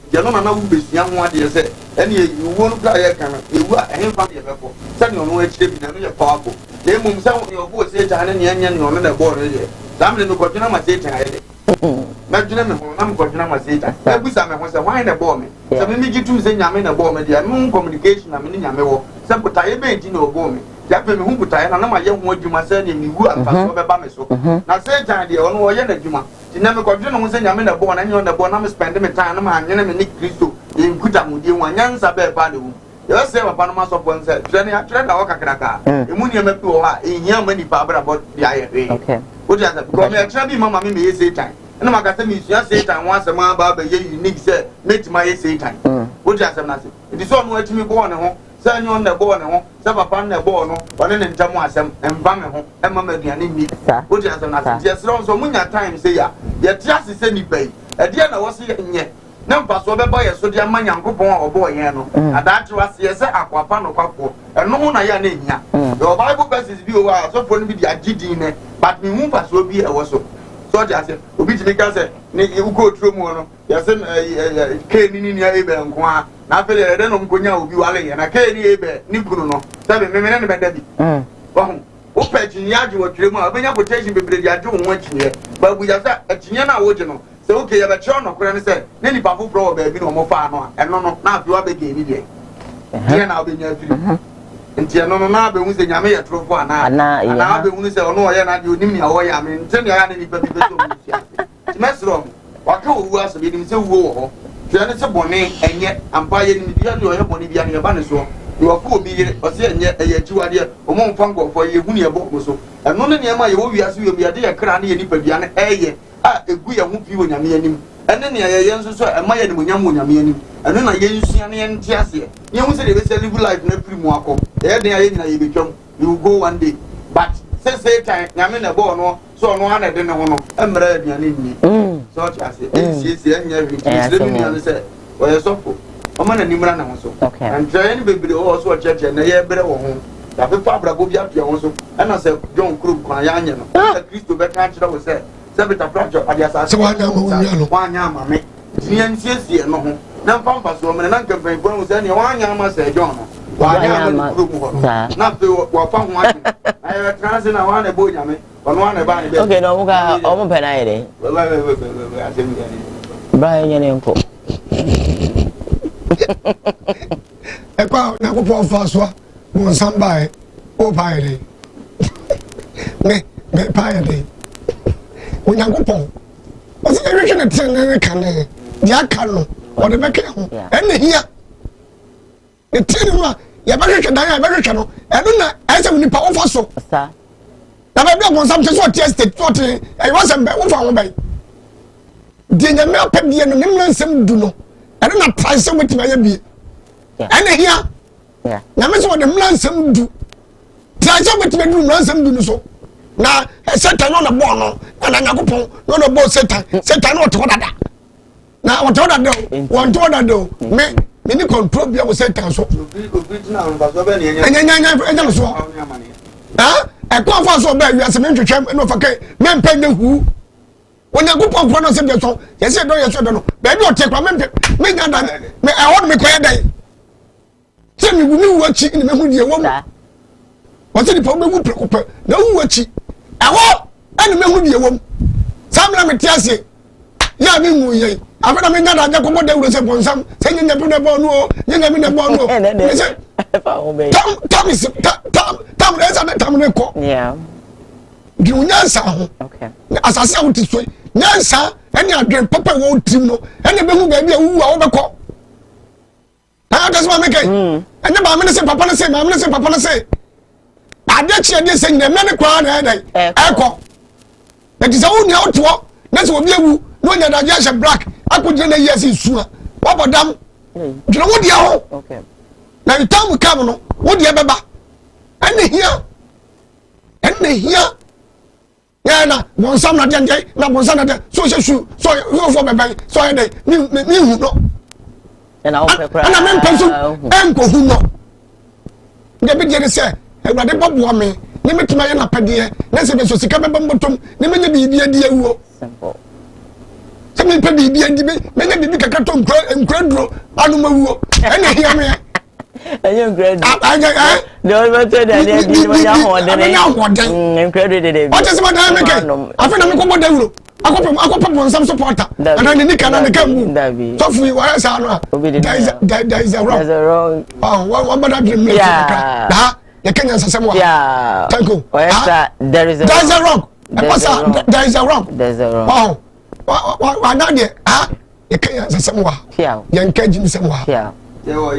you don't know who is young one you say and you won't play a camera you were a him from your level suddenly on which they be powerful they move some of your voice and yan on the board here something to continue my say Imagine I'm going to say that. I wish I was a wine about me. So maybe you two say I'm in a bomb, the moon communication, I mean, I'm a some put I made you know bomb. Japan who put I and I'm a young one you must send me who are by me so. Now say time the only one of you. You never got you know, saying I'm in a bomb and you're on the bomb, I'm spending my time, I'm an enemy Christo in Kutam, you one young Sabbath Padu. You say a Panama of one said, Jenny, I tried our Kakaka. The moon you met in young many power about the IFA. Okay. What is that? Because I try to mamma me say time. And my cousin is just say time once a man about the unique said, make my say time. What is that? It is on what me born at home, send you on the born at home, some upon the born, or then in Jamuasam and Bama and Mamma Diani. What is that? Just long so many times say ya, yet just is any pay. At the end I was here yet. No pass over by a soldier man young coupon or boy, and that was yes, aquapan or couple, and no one I am in here. Your Bible verses view are so for me the agidine, but me won't pass will be a was so. So I said, Obit Nicasa, you go through more. Yes, came in your Abe and Qua. Now, I don't know Kunya will be Wally, and I can't Abe, Nicuno, 7 minutes, baby. Open Yaju or Trimo, when your quotation be the June watching here, but we are a Chiana original. So, okay, I have a chon of Granny said, Nenny Papu Pro, baby, no more farmer, and no, now you are beginning here. Here now be near you. And Tiano now be using Yamea Trofa now, and I'll be using no, I you need me away. I mean, tell me I need to mess wrong. What was a bit so war? Janus a bonnet, and yet I'm buying the other money behind your banner. You are 4 billion or say, yet a 2 idea, or more fungo for you, Wunia Bokoso. And none of them are you, as will be a dear cranny and Nipabian, a good and whoop you and Yamianim. And then I answer, and my enemy, Yamunianim. And then I use Siani and Tiasia. You say they say live life in every Mwako. There they are, you become, you go one day. But say time, Yamina Bono, so no one I don't know, I'm ready and in me. So I say, she's living and said, well, you're so full. I'm on a new man also. And trying to be also a church and a year better home. That the Pabra go up here also. And I said, John Crook, Kayano, Christo Becker was said. Sabita project, I just said, one yama, me. Yes, no. Now, Pampas woman and Uncle Bay was any one yama say, John. One yama, not to what found one. I have a chance in a one boy, yammy, but one about it. Okay, no, I'm penny. Brian and uncle. A crowd now for Faswa, who somebody, oh, piety. Me, piety. When you go, what's the original 10 can Yakano or the Becca? And here, the 10 Yabakan, I don't know, I said, we power for so. Now, I don't something so tested 40. I wasn't by. Did the male pep the and do no. I don't know, price so much my be. And here, now, that's what the Mlansum do. Try so much my room, Mlansum do so. Now, Satan on a bono, and I go on a boat Satan not to that. Now, what other do? One to other do. Many control be able to Satan so. And I come for so bad, you are some champ and of a man pending who. When I go on one of them, so yes, I don't know. Baby, I'll take my member. I want me quiet day. Tell me, we knew what she in the woman. What's the problem with Procope? No, what she. I want and the woman, woman. Some Lametiasi. Yeah, me, I'm going to mean that I got what they will say on some saying the Bono, you never know Bono. Tom, there's another time. Yeah. You Nansa. Okay. As I said, this way, Nansa, and your dream, Papa won't know, and the baby who are overcome. That's what I'm making. And then I'm going to say, Papa say. I bet you this in the many crown echo. That is only out to walk. That's what you know that I just a black. I could get a yes in sooner. What about them? You know what you are? Okay. Now the time will come, what do you ever? And they hear. Yeah, na bonsam na de na bonsam na de so shu so you for bebe so e dey me hu no. Na o pe kra. Na me penso enko hu no. De bi de say Ewurade bobo me ni metima ye na pede na se be so sika beba mbotom ni menye bibi adi awuo. Simple. Se me pe bibi adi me menye bibi kakato nkra duro anu mawuo. Ene hia me. Enye grade. No me to da dia di mo ya ho de ne. Grade de. O tese ma da me ke. Afi na me ko bo dawuro. Akopem bonsam supporter. And then nika na nika mu. So fu wa sa no. There is a wrong. There's a wrong. Oh, what about dream? Yeah. You can't answer. Yeah. Thank you. There is a wrong. There is a wrong. There's a wrong. Wow. Not there. You can't answer someone. Yeah. You engage someone. Yeah. Yo,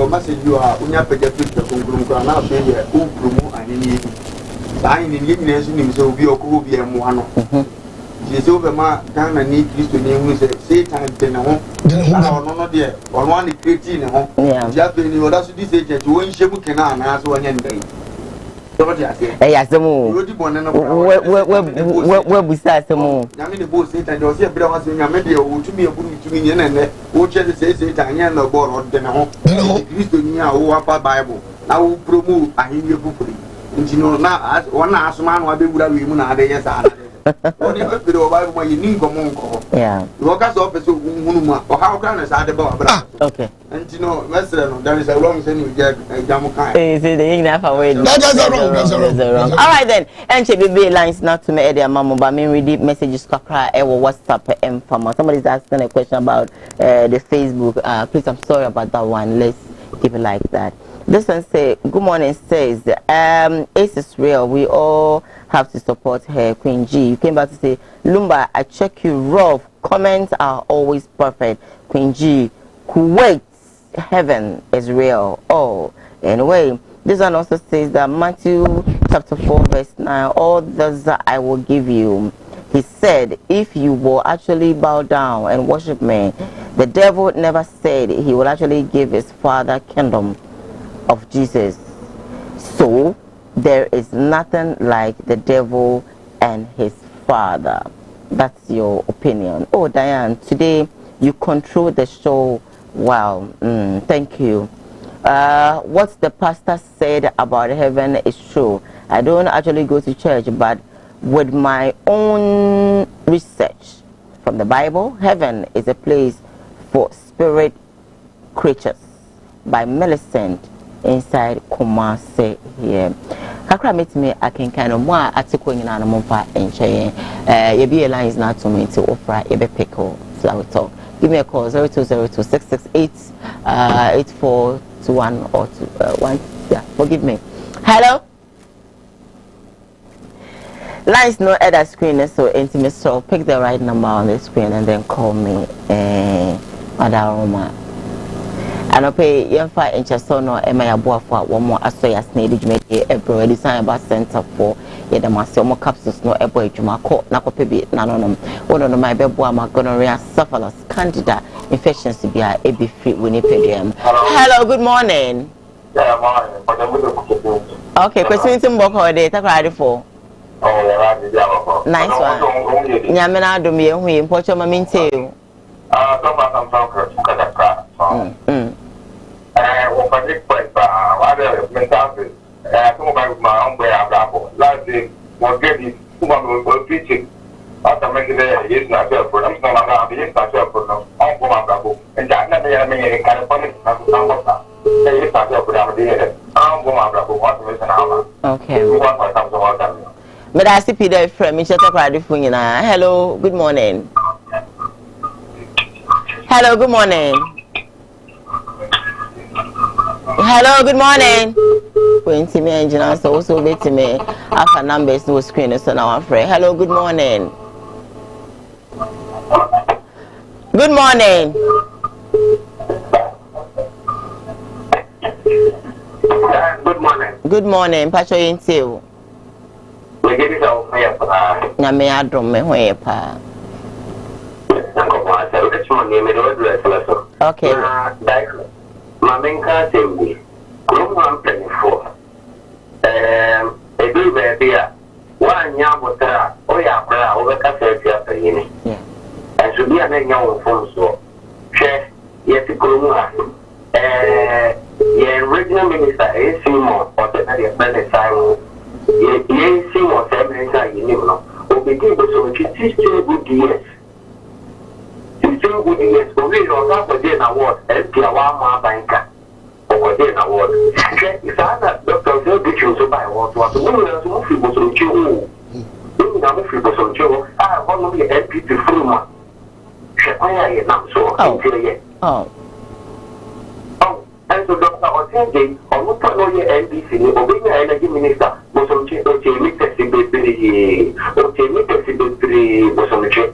message you are unya peja picture from na so here u promo ani sai ni ni so bi okubo bi emu ano Jesus be ma Ghana ni Kristo ni hu se Satan de ne ho no de ono ani create ne ho ya be ni oda so di se church wo nhemu kena na so wonya ndai so ti ase ya semu we busa semu nyame de bo Satan de o se bra wa se nyame de o tumi ebu tumi ni ne wo che se Satan nya na bo ro de ne ho Kristo ni a wo apa Bible na wo promo ahiye bufuri ntino na wona asoma no abewura wi mu na ade yesa ana Oni be o Bible ma yini nkomo nko yeah wo ka so pese hunu mu a o ha o ka na sa de ba bra okay ntino mesre no there is a wrong say ni jamu kan say the yin na fa we that's wrong. All right then enche BB lines not to me area mama but me read messages kakra e wo WhatsApp informa somebody's asking a question about the Facebook please I'm sorry about that one let's keep it like that. This one say good morning says Ace is real we all have to support her. Queen G you came back to say Lumba I check you rough comments are always perfect. Queen G Kuwait heaven is real. Oh anyway this one also says that Matthew chapter 4 verse 9 all those that I will give you he said if you will actually bow down and worship me the devil never said he will actually give his father kingdom of Jesus. So there is nothing like the devil and his father. That's your opinion. Oh Diane, today you control the show. Wow. Thank you. What the pastor said about heaven is true. I don't actually go to church, but with my own research from the Bible, heaven is a place for spirit creatures by Millicent inside Kumase here. Kakra meet me I can kind of more article in an monfa and ye be lines not to me to offer ye be pickle so I will talk. Give me a call 0202-668-8421 or 1 yeah forgive me. Hello lines no other screen so intimate so pick the right number on the screen and then call me Adaroma. And okay, Yemfa and Chasono, Emma Boafa, one more Asoya Snady, Jamaica, April, design about center for Yedamasomo capsules, no Ebo, Jumako, Nakopebi, Nanon, one of my Beboama, gonorrhea, syphilis, candida, infections to be a AB free Winnipeg. Hello, good morning. Okay, question to Boko Day, take ready for. Nice one. Yamina do me, we import your mammy too. Okay. But I see Peter from hello, good morning. Hello, good morning. Hello, good morning. When to me engineer so also wait to me after numbers no screen so now I'm free. Hello, good morning. Good morning. Good morning. Good morning. Pacho Yintiu. Nyame adom me ho pa. Okay. Mamenka tembi. Kurumu planning for. Edu baby. Wa nya botara. O oh yeah, over Cafe Penny. And to be a young phone so. Share, yes, original minister is Seymour, or the other Simon. Yes, Seymour, 7 years, you know. We give us so 16 good years. 16 good years. We will not have a award, and Piawa banker. Or a award. If I had Dr. Zell so by what was the woman of Joe. Women of Fibos Joe, I want to be a MP to Fruma. I am not so. Oh. And so Dr. Otenge, or what part of your NBC, or being an energy minister, was on check, or take was on the check.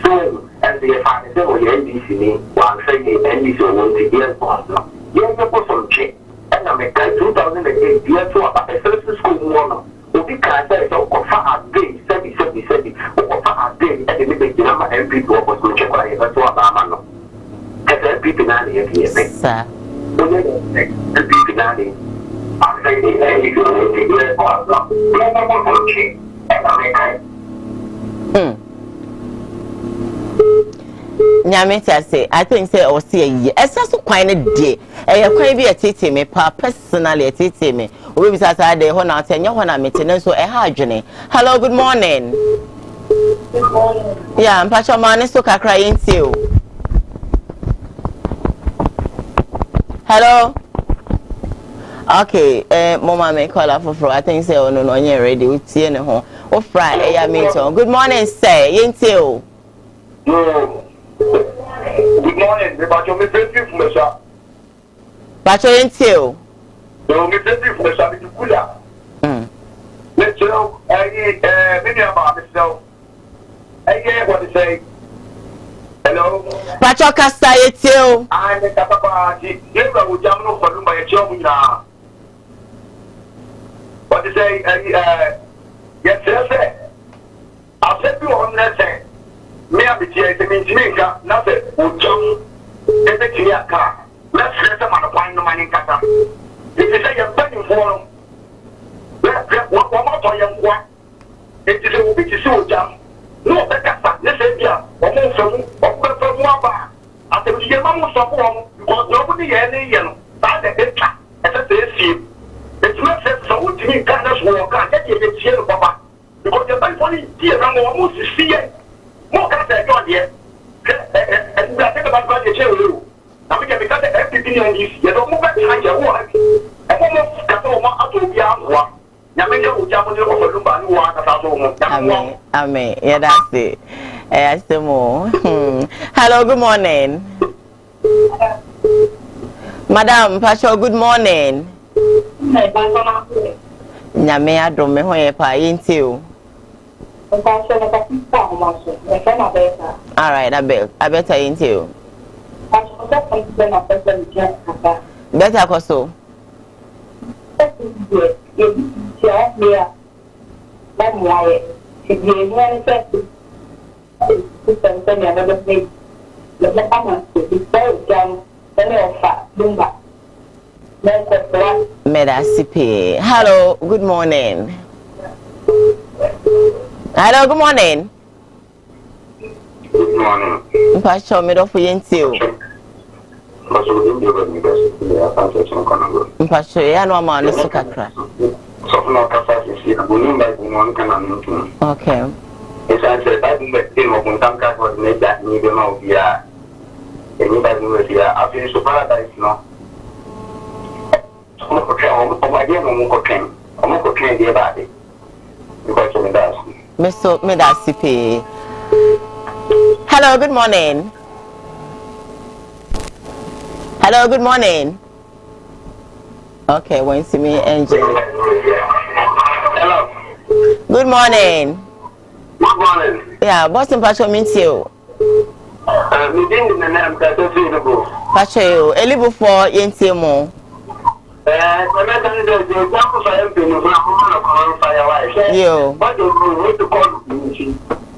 So, as the father said, or your NBC, while saying NBC won't be here for us. Yes, I was on check. And I'm a guy 2008, year to a first school one. We can't say so, or far a day, 70, or far a day, and the maybe number MP was on check. That's what I'm on. People not here, sir. Nyamete say, I think say or see a year. It's just quite a day. I quite be a titi me, personally a titi me. We was at the one out and your one meeting, so a hard journey. Hello, good morning. Good morning. Yeah, I'm Pacha Man, so crying to you. Hello. Okay, Mama may call up for I think say oh no you're ready with you home. Oh Friday, yeah me too. Good morning, sir. Yintil. Good morning. Bacho me thank you for me, sir. Bacho Yintil. No, me thank you for me, sir. Me kula. Let's know. Maybe about myself. What to say? Hello. Pacho Kasta Yintil. I'm the Papa. You will jam no for by a job now. What to say? Yes, sir. I'll send you on that thing. Me a bit here, the means nothing. Would jump in the clear car. Let's let them on a point no money in Qatar. If you say you're begging for them, let's get one more to young one. It is a bit to jump. No, let's say, yeah, or more from one bar. After you get mamma support, because nobody any yellow. That's the head cat. As I say, it's not said so to me, Ghana's war can't get you here, Papa. Because you're very funny, dear, I'm almost to see it. More can't say, God, yeah. And I think about the chair. Now we can become the FPP on this. You don't move back behind your work. And almost got over out of the arm. Amen. Yeah, that's it. I still more. Hello, good morning. Madam Pacho, good morning. Nyame adom me hoye pa yintiu. All right, I better yintiu. Better koso. Medasipe. Hello, good morning. Hello, good morning. Good morning. Pastor, me do for you. Pastor, ya no ma no so kakra. So no kasa si abunu ba mo kan anu. Okay. Esa se ta bi be mo kun tan ka ko ne da ni be ma obia. Eni ba ni we dia afi so paradise no. So ko ke o ma dia mo ko ken. O mo ko ken dia ba de. Because me das. Me das sipe. Hello, good morning. Hello, good morning. Okay, when see me, Angel. Hello. Good morning. Good morning. Yeah, Boston Pacho meets you. Me didn't name that to Pacho, you. A little for Yentimo.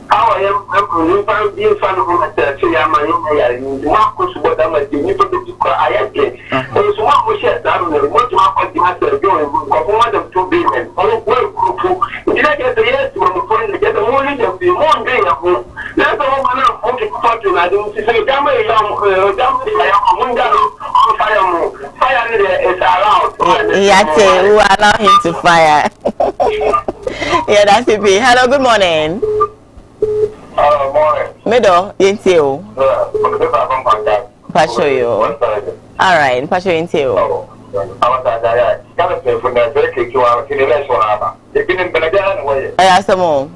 How I am being fan of my Marcus, what I'm a to cry. I get. There's one who shares that on the one to my master doing one of 2 billion. All group. Did I get the yes to my friend to get the morning of the one day of home? That's the woman of fortune. I don't see a damn fire is allowed. Yate, who allow him to fire. Yeah, that's it. Hello, good morning. Morning. Middle, Yintio. Pasho you. Alright, Pasho Yintio. I asked some more.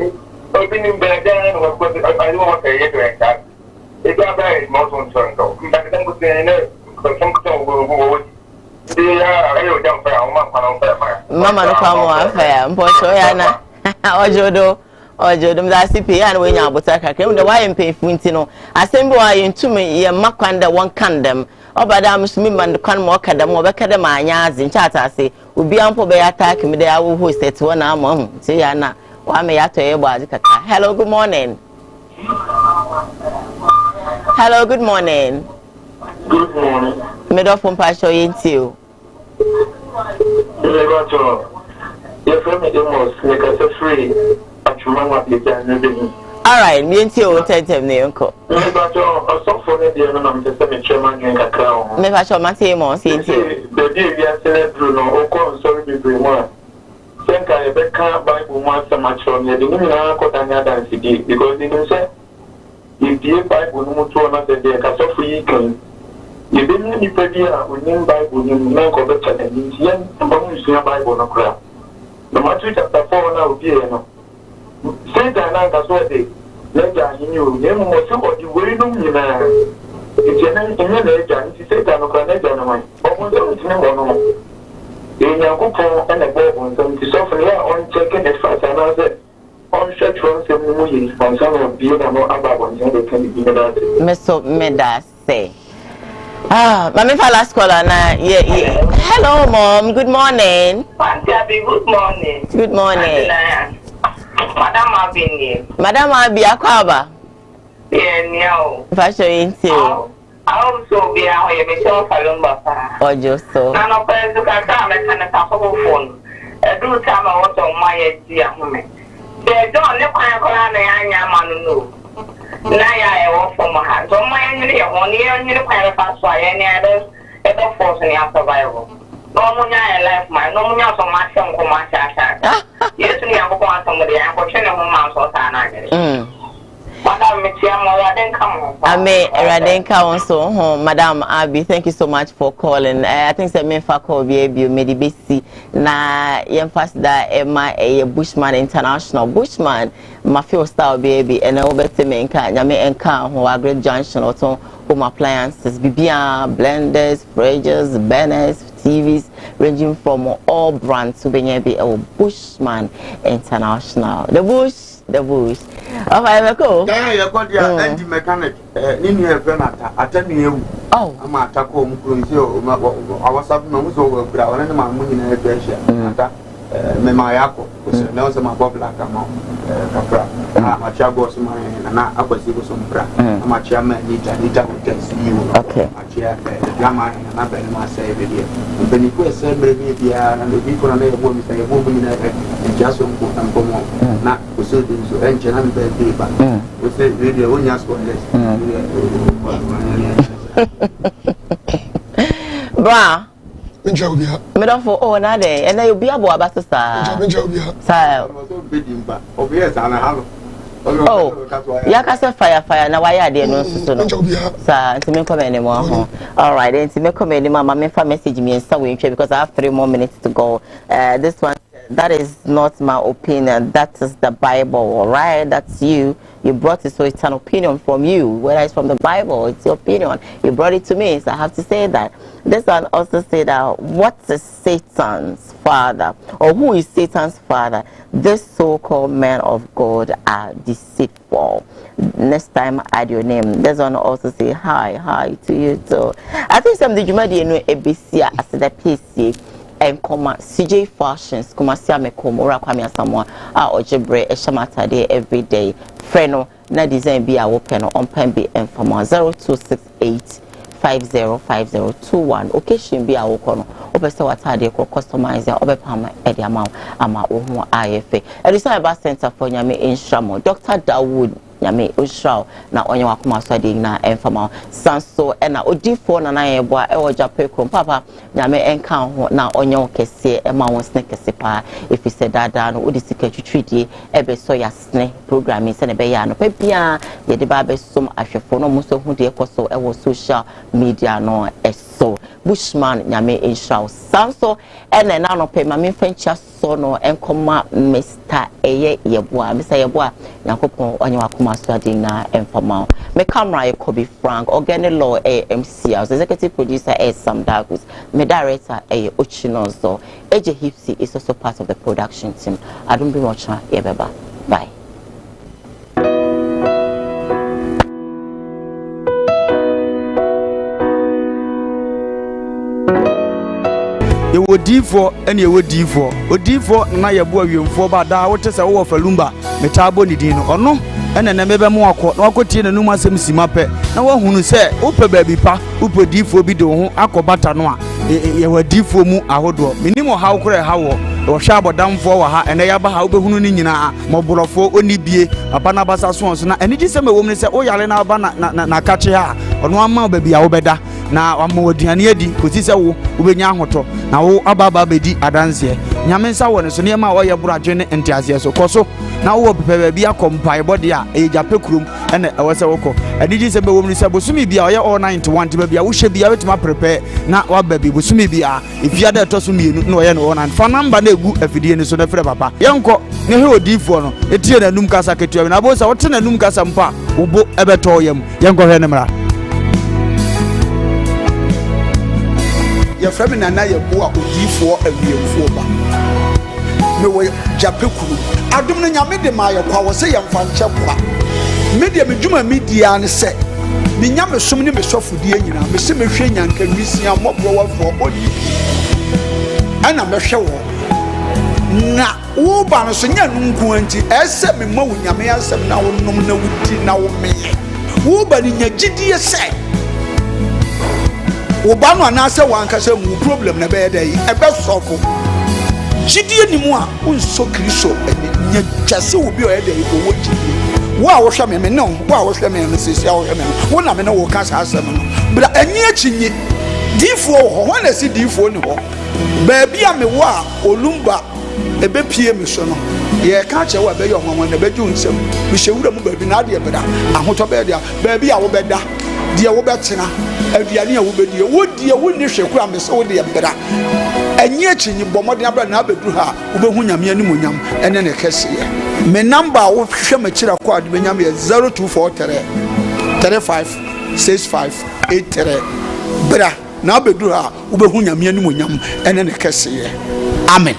Mama no come on fair. Mposho yana. Ojodo. Ojo dum da CP and when you abota kakra the why pay funtino assemble why into me ye makwanda one kandem obada musumi man kan mo kadam obeka dem anya azin chata say obi ampo be attack me there wo host it one am ho say ya na wa me ya to ye bo azi kaka. Hello, good morning. Hello, good morning. Good morning. Middle from Pasho Yintio. Your friend almost make us free. Alright, me and you tell them the uncle. Me for sure, my team on seeing you. The day we are selling Bruno, or sorry, be more. Think I can't buy one so much from you. The women are caught another CD because they don't say if the Bible no to another day, because of free can. You didn't need to be a winning Bible, you make of the challenge. Young, I'm using a Bible no crap. No matter chapter 4 now, dear. Satan and that's what they let you know. Was somebody very long in it's an legend. Satan or Canadian. But we don't know. In your coupon and a bob, and to suffer on checking the fast and I said, on church from some movies from some of the other about ones and they can be that. Mr. Meda say. Mami for last caller na yeah. Hello, Mom. Good morning. Good morning. Good morning. Madam Abini. Madam Abi Akwaba. Yeah, no. Pasho Yintio. I also be out here, Michelle Falumba. Ojo so. None of us look at time and a couple phone. A do time I was on my dear woman. They don't look at a young man no. Naya, I walk from my hands. On my enemy, only the kind of fast why any others ever force in your survival. No money I left my no money so much from Koowaa. Yes, we are going somebody. I'm going to tell you or Sana. Madam, I may Radenka also home, Madam Abby. Thank you so much for calling. I think that me for call baby maybe busy na yemfas da Emma a Bushman International Bushman mafia style baby and I will bet me enka nyame enka who are great junction or home appliances bibia blenders fridges burners TVs ranging from all brands to be a Bushman International the bush oh I go you got your engine mechanic in your friend attending you oh I'm a taco I was up no so brown and my money in a pressure Memayako was no some above black amount capra my chagos mine and I was some bra my chairman need to see you okay my chair drama and I bet my say video when you quit said maybe and the people on a woman say a woman in just on put and come on not to say this so engine and baby but we say video when you ask for this bra Minjabia. Madam for oh na day and you be abo about sir. Minjabia. Sir. Oh, yakasa fire na why there no so no. Sir, to me come anymore. All right, then to me come anymore. Mama message me and we because I have 3 more minutes to go. This one that is not my opinion. That is the Bible, all right? That's you. You brought it, so it's an opinion from you. Whether it's from the Bible, it's your opinion. You brought it to me, so I have to say that. This one also said that what is Satan's father, or who is Satan's father? This so-called men of God are deceitful. Next time, add your name. This one also say hi to you too. I think some the Jumadi ABC as the PC. enkoma CJ Fashions Kumasi Amekomora Kwame Asamoah ojebre eshamatade every day freno na design bi a wo pe no on pen bi enfama 0268505021 occasion bi a wo kono obese watade ko customize ya obepama e de ama wo ho IFA Edison Aba Center for Nyame Inshamo Dr. Dawood Nyame Ushrao na onye wakoma so de na enfama sanso e na odifo na na yebo a e woja pekrom papa Nyame enka ho na onye okese e ma won snake kese pa if said dada no odisika twitwidie e be so ya sne programming se ne be ya no pa bia ye de ba be som ahwefo no muso hu de ekoso e wo social media no eso Bushman Nyame Inshao sanso e na no pe ma me fancha so no enkoma Mr. Eye yeboa Mr. Yeboa yakopon onye wakoma so de na enfama me camera e Kobe Frank organic law AMC as executive producer Sam Dagus me director Ochinozo Eje Hipsy is also part of the production team. I don't be watching Yebeba. Bye. You would D4 and you would D4. D4 na yeboa wiemfo ba da wote se wo falumba metabo ni din no ono ene na mebe mo akọ na akotie na num asem simape na wo hunu se upe baby pa upe D4 bi de ho akobata no a ye wa D4 mu ahodo minimo hawo kure hawo wo hwa abodamfo wa ha ene ya ba ha obehunu ni nyina moborofo oni bie papa na basa so na ene gi se me wo mu se o yale na ba na kache ha ono ama baby a wo beda na amoduane adi kosi se wo ubenya ahoto na wo ababa bedi adanse nyame nsa wo ne so ne ma wo ye buraje ne entiase so koso na wo pepe bia kompai body a e jape krum ene ewo se woko adiji se be wo mu se bosumi bia oye all 91 te bia wo hwe bia wetima prepare na wa baby bosumi bia ifia da to so mienu na oye no all 9 fa number na egu afidie ne so na frɛ papa yenko ne he odifo no etie na num kasa ketua na bo se wo te na num kasa mpa wo bo ebeto yam yenko hwe ne mra ya frame na na yeboa odifo awiemfo ba me wo japekuru adum no nyame de ma yakwa wo se yemfa nche kwa media medwuma media ne se me nyame som ne me sofudie nyina me se me hwe nyanka nwisia mobro wafo odi ana me hwe wo na wo ba no so nya nunku anti ese me ma wo nyame asem na wo nom na wudi na wo me wo ba ni nya gidie se Obama na say wan ka say mu problem na be dey e be solve jidie ni mu a unso kristo ene nya twase obi o e dey o wo jidie wo a wo hwe me no wo a wo hwe me sisi a wo hwe me wo na me no wo ka sa asem no bra enyi achinyi difo ho na si difo ni ho ba bia me wo a olumba e be pie me so no ye ka che wo be yo hwanwan na be ju nsem me hyewura mu ba bi na ade beda ahoto be dia ba bia wo beda dia wo betena aduane a wo bedi wo dia wo ni hweku a me se wo de beda enye achinyi bomode abra na abedu ha wo behu nyame anim onyam ene ne kese me number wo hwe ma kira kwa de benyam ye 0243 356583 bra na abedu ha wo behu nyame anim onyam ene ne kese amen.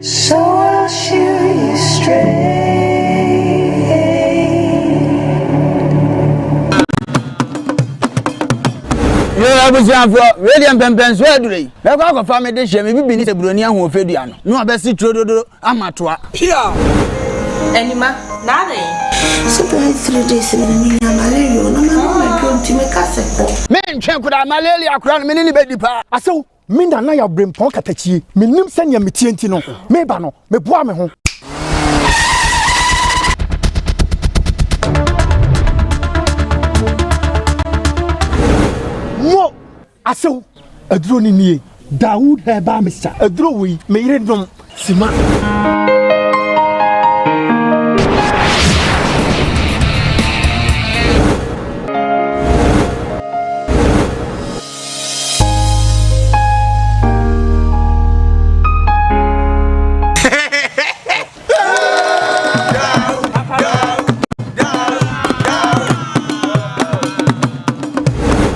So I'll shoot you straight. I was young for Radiant Pempens, where do they? Now, go for me, they share me, be a Brunia who Fediano. No, best see Trodo Amatua. Here. Anima, nothing. So 3 days in the malaria, no man going to make us a men, check with our malaria crown, many baby pa. I saw Minda Naya bring Ponkatachi, Minim Senya Mitientino, Mebano, Mebuame. Mo, I saw a drone in ye, Dawood Heba Mr. A drowy, made it from Sima.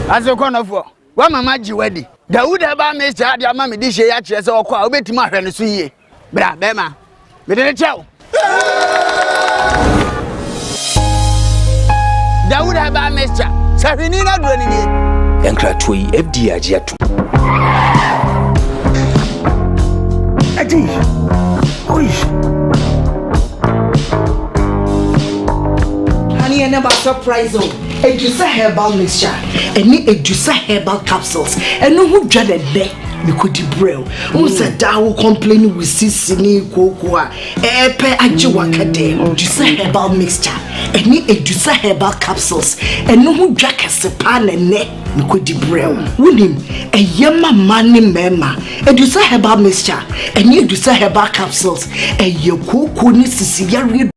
As a corner for one mama Dawood Aba Mr. Mama Disha, so call Betty Martin, see ye. Bra, Bema, didn't tell. Dawood have a mixture. Sarinina doing it. Yankratui FD Ajiatu. Adi. Oi. Honey, I never surprise you. Edusa herbal mixture. Any Edusa herbal capsules. And no who dreaded there. Mikodi brew. Who said that will complain with sisini kokoa. Epe ajiwakade. Edusa herbal mixture. Any Edusa herbal capsules. And no who jack a sepan and neck. Mikodi brew. William, a yama money mema. Edusa herbal mixture. Any Edusa herbal capsules. And your cocoa nisisi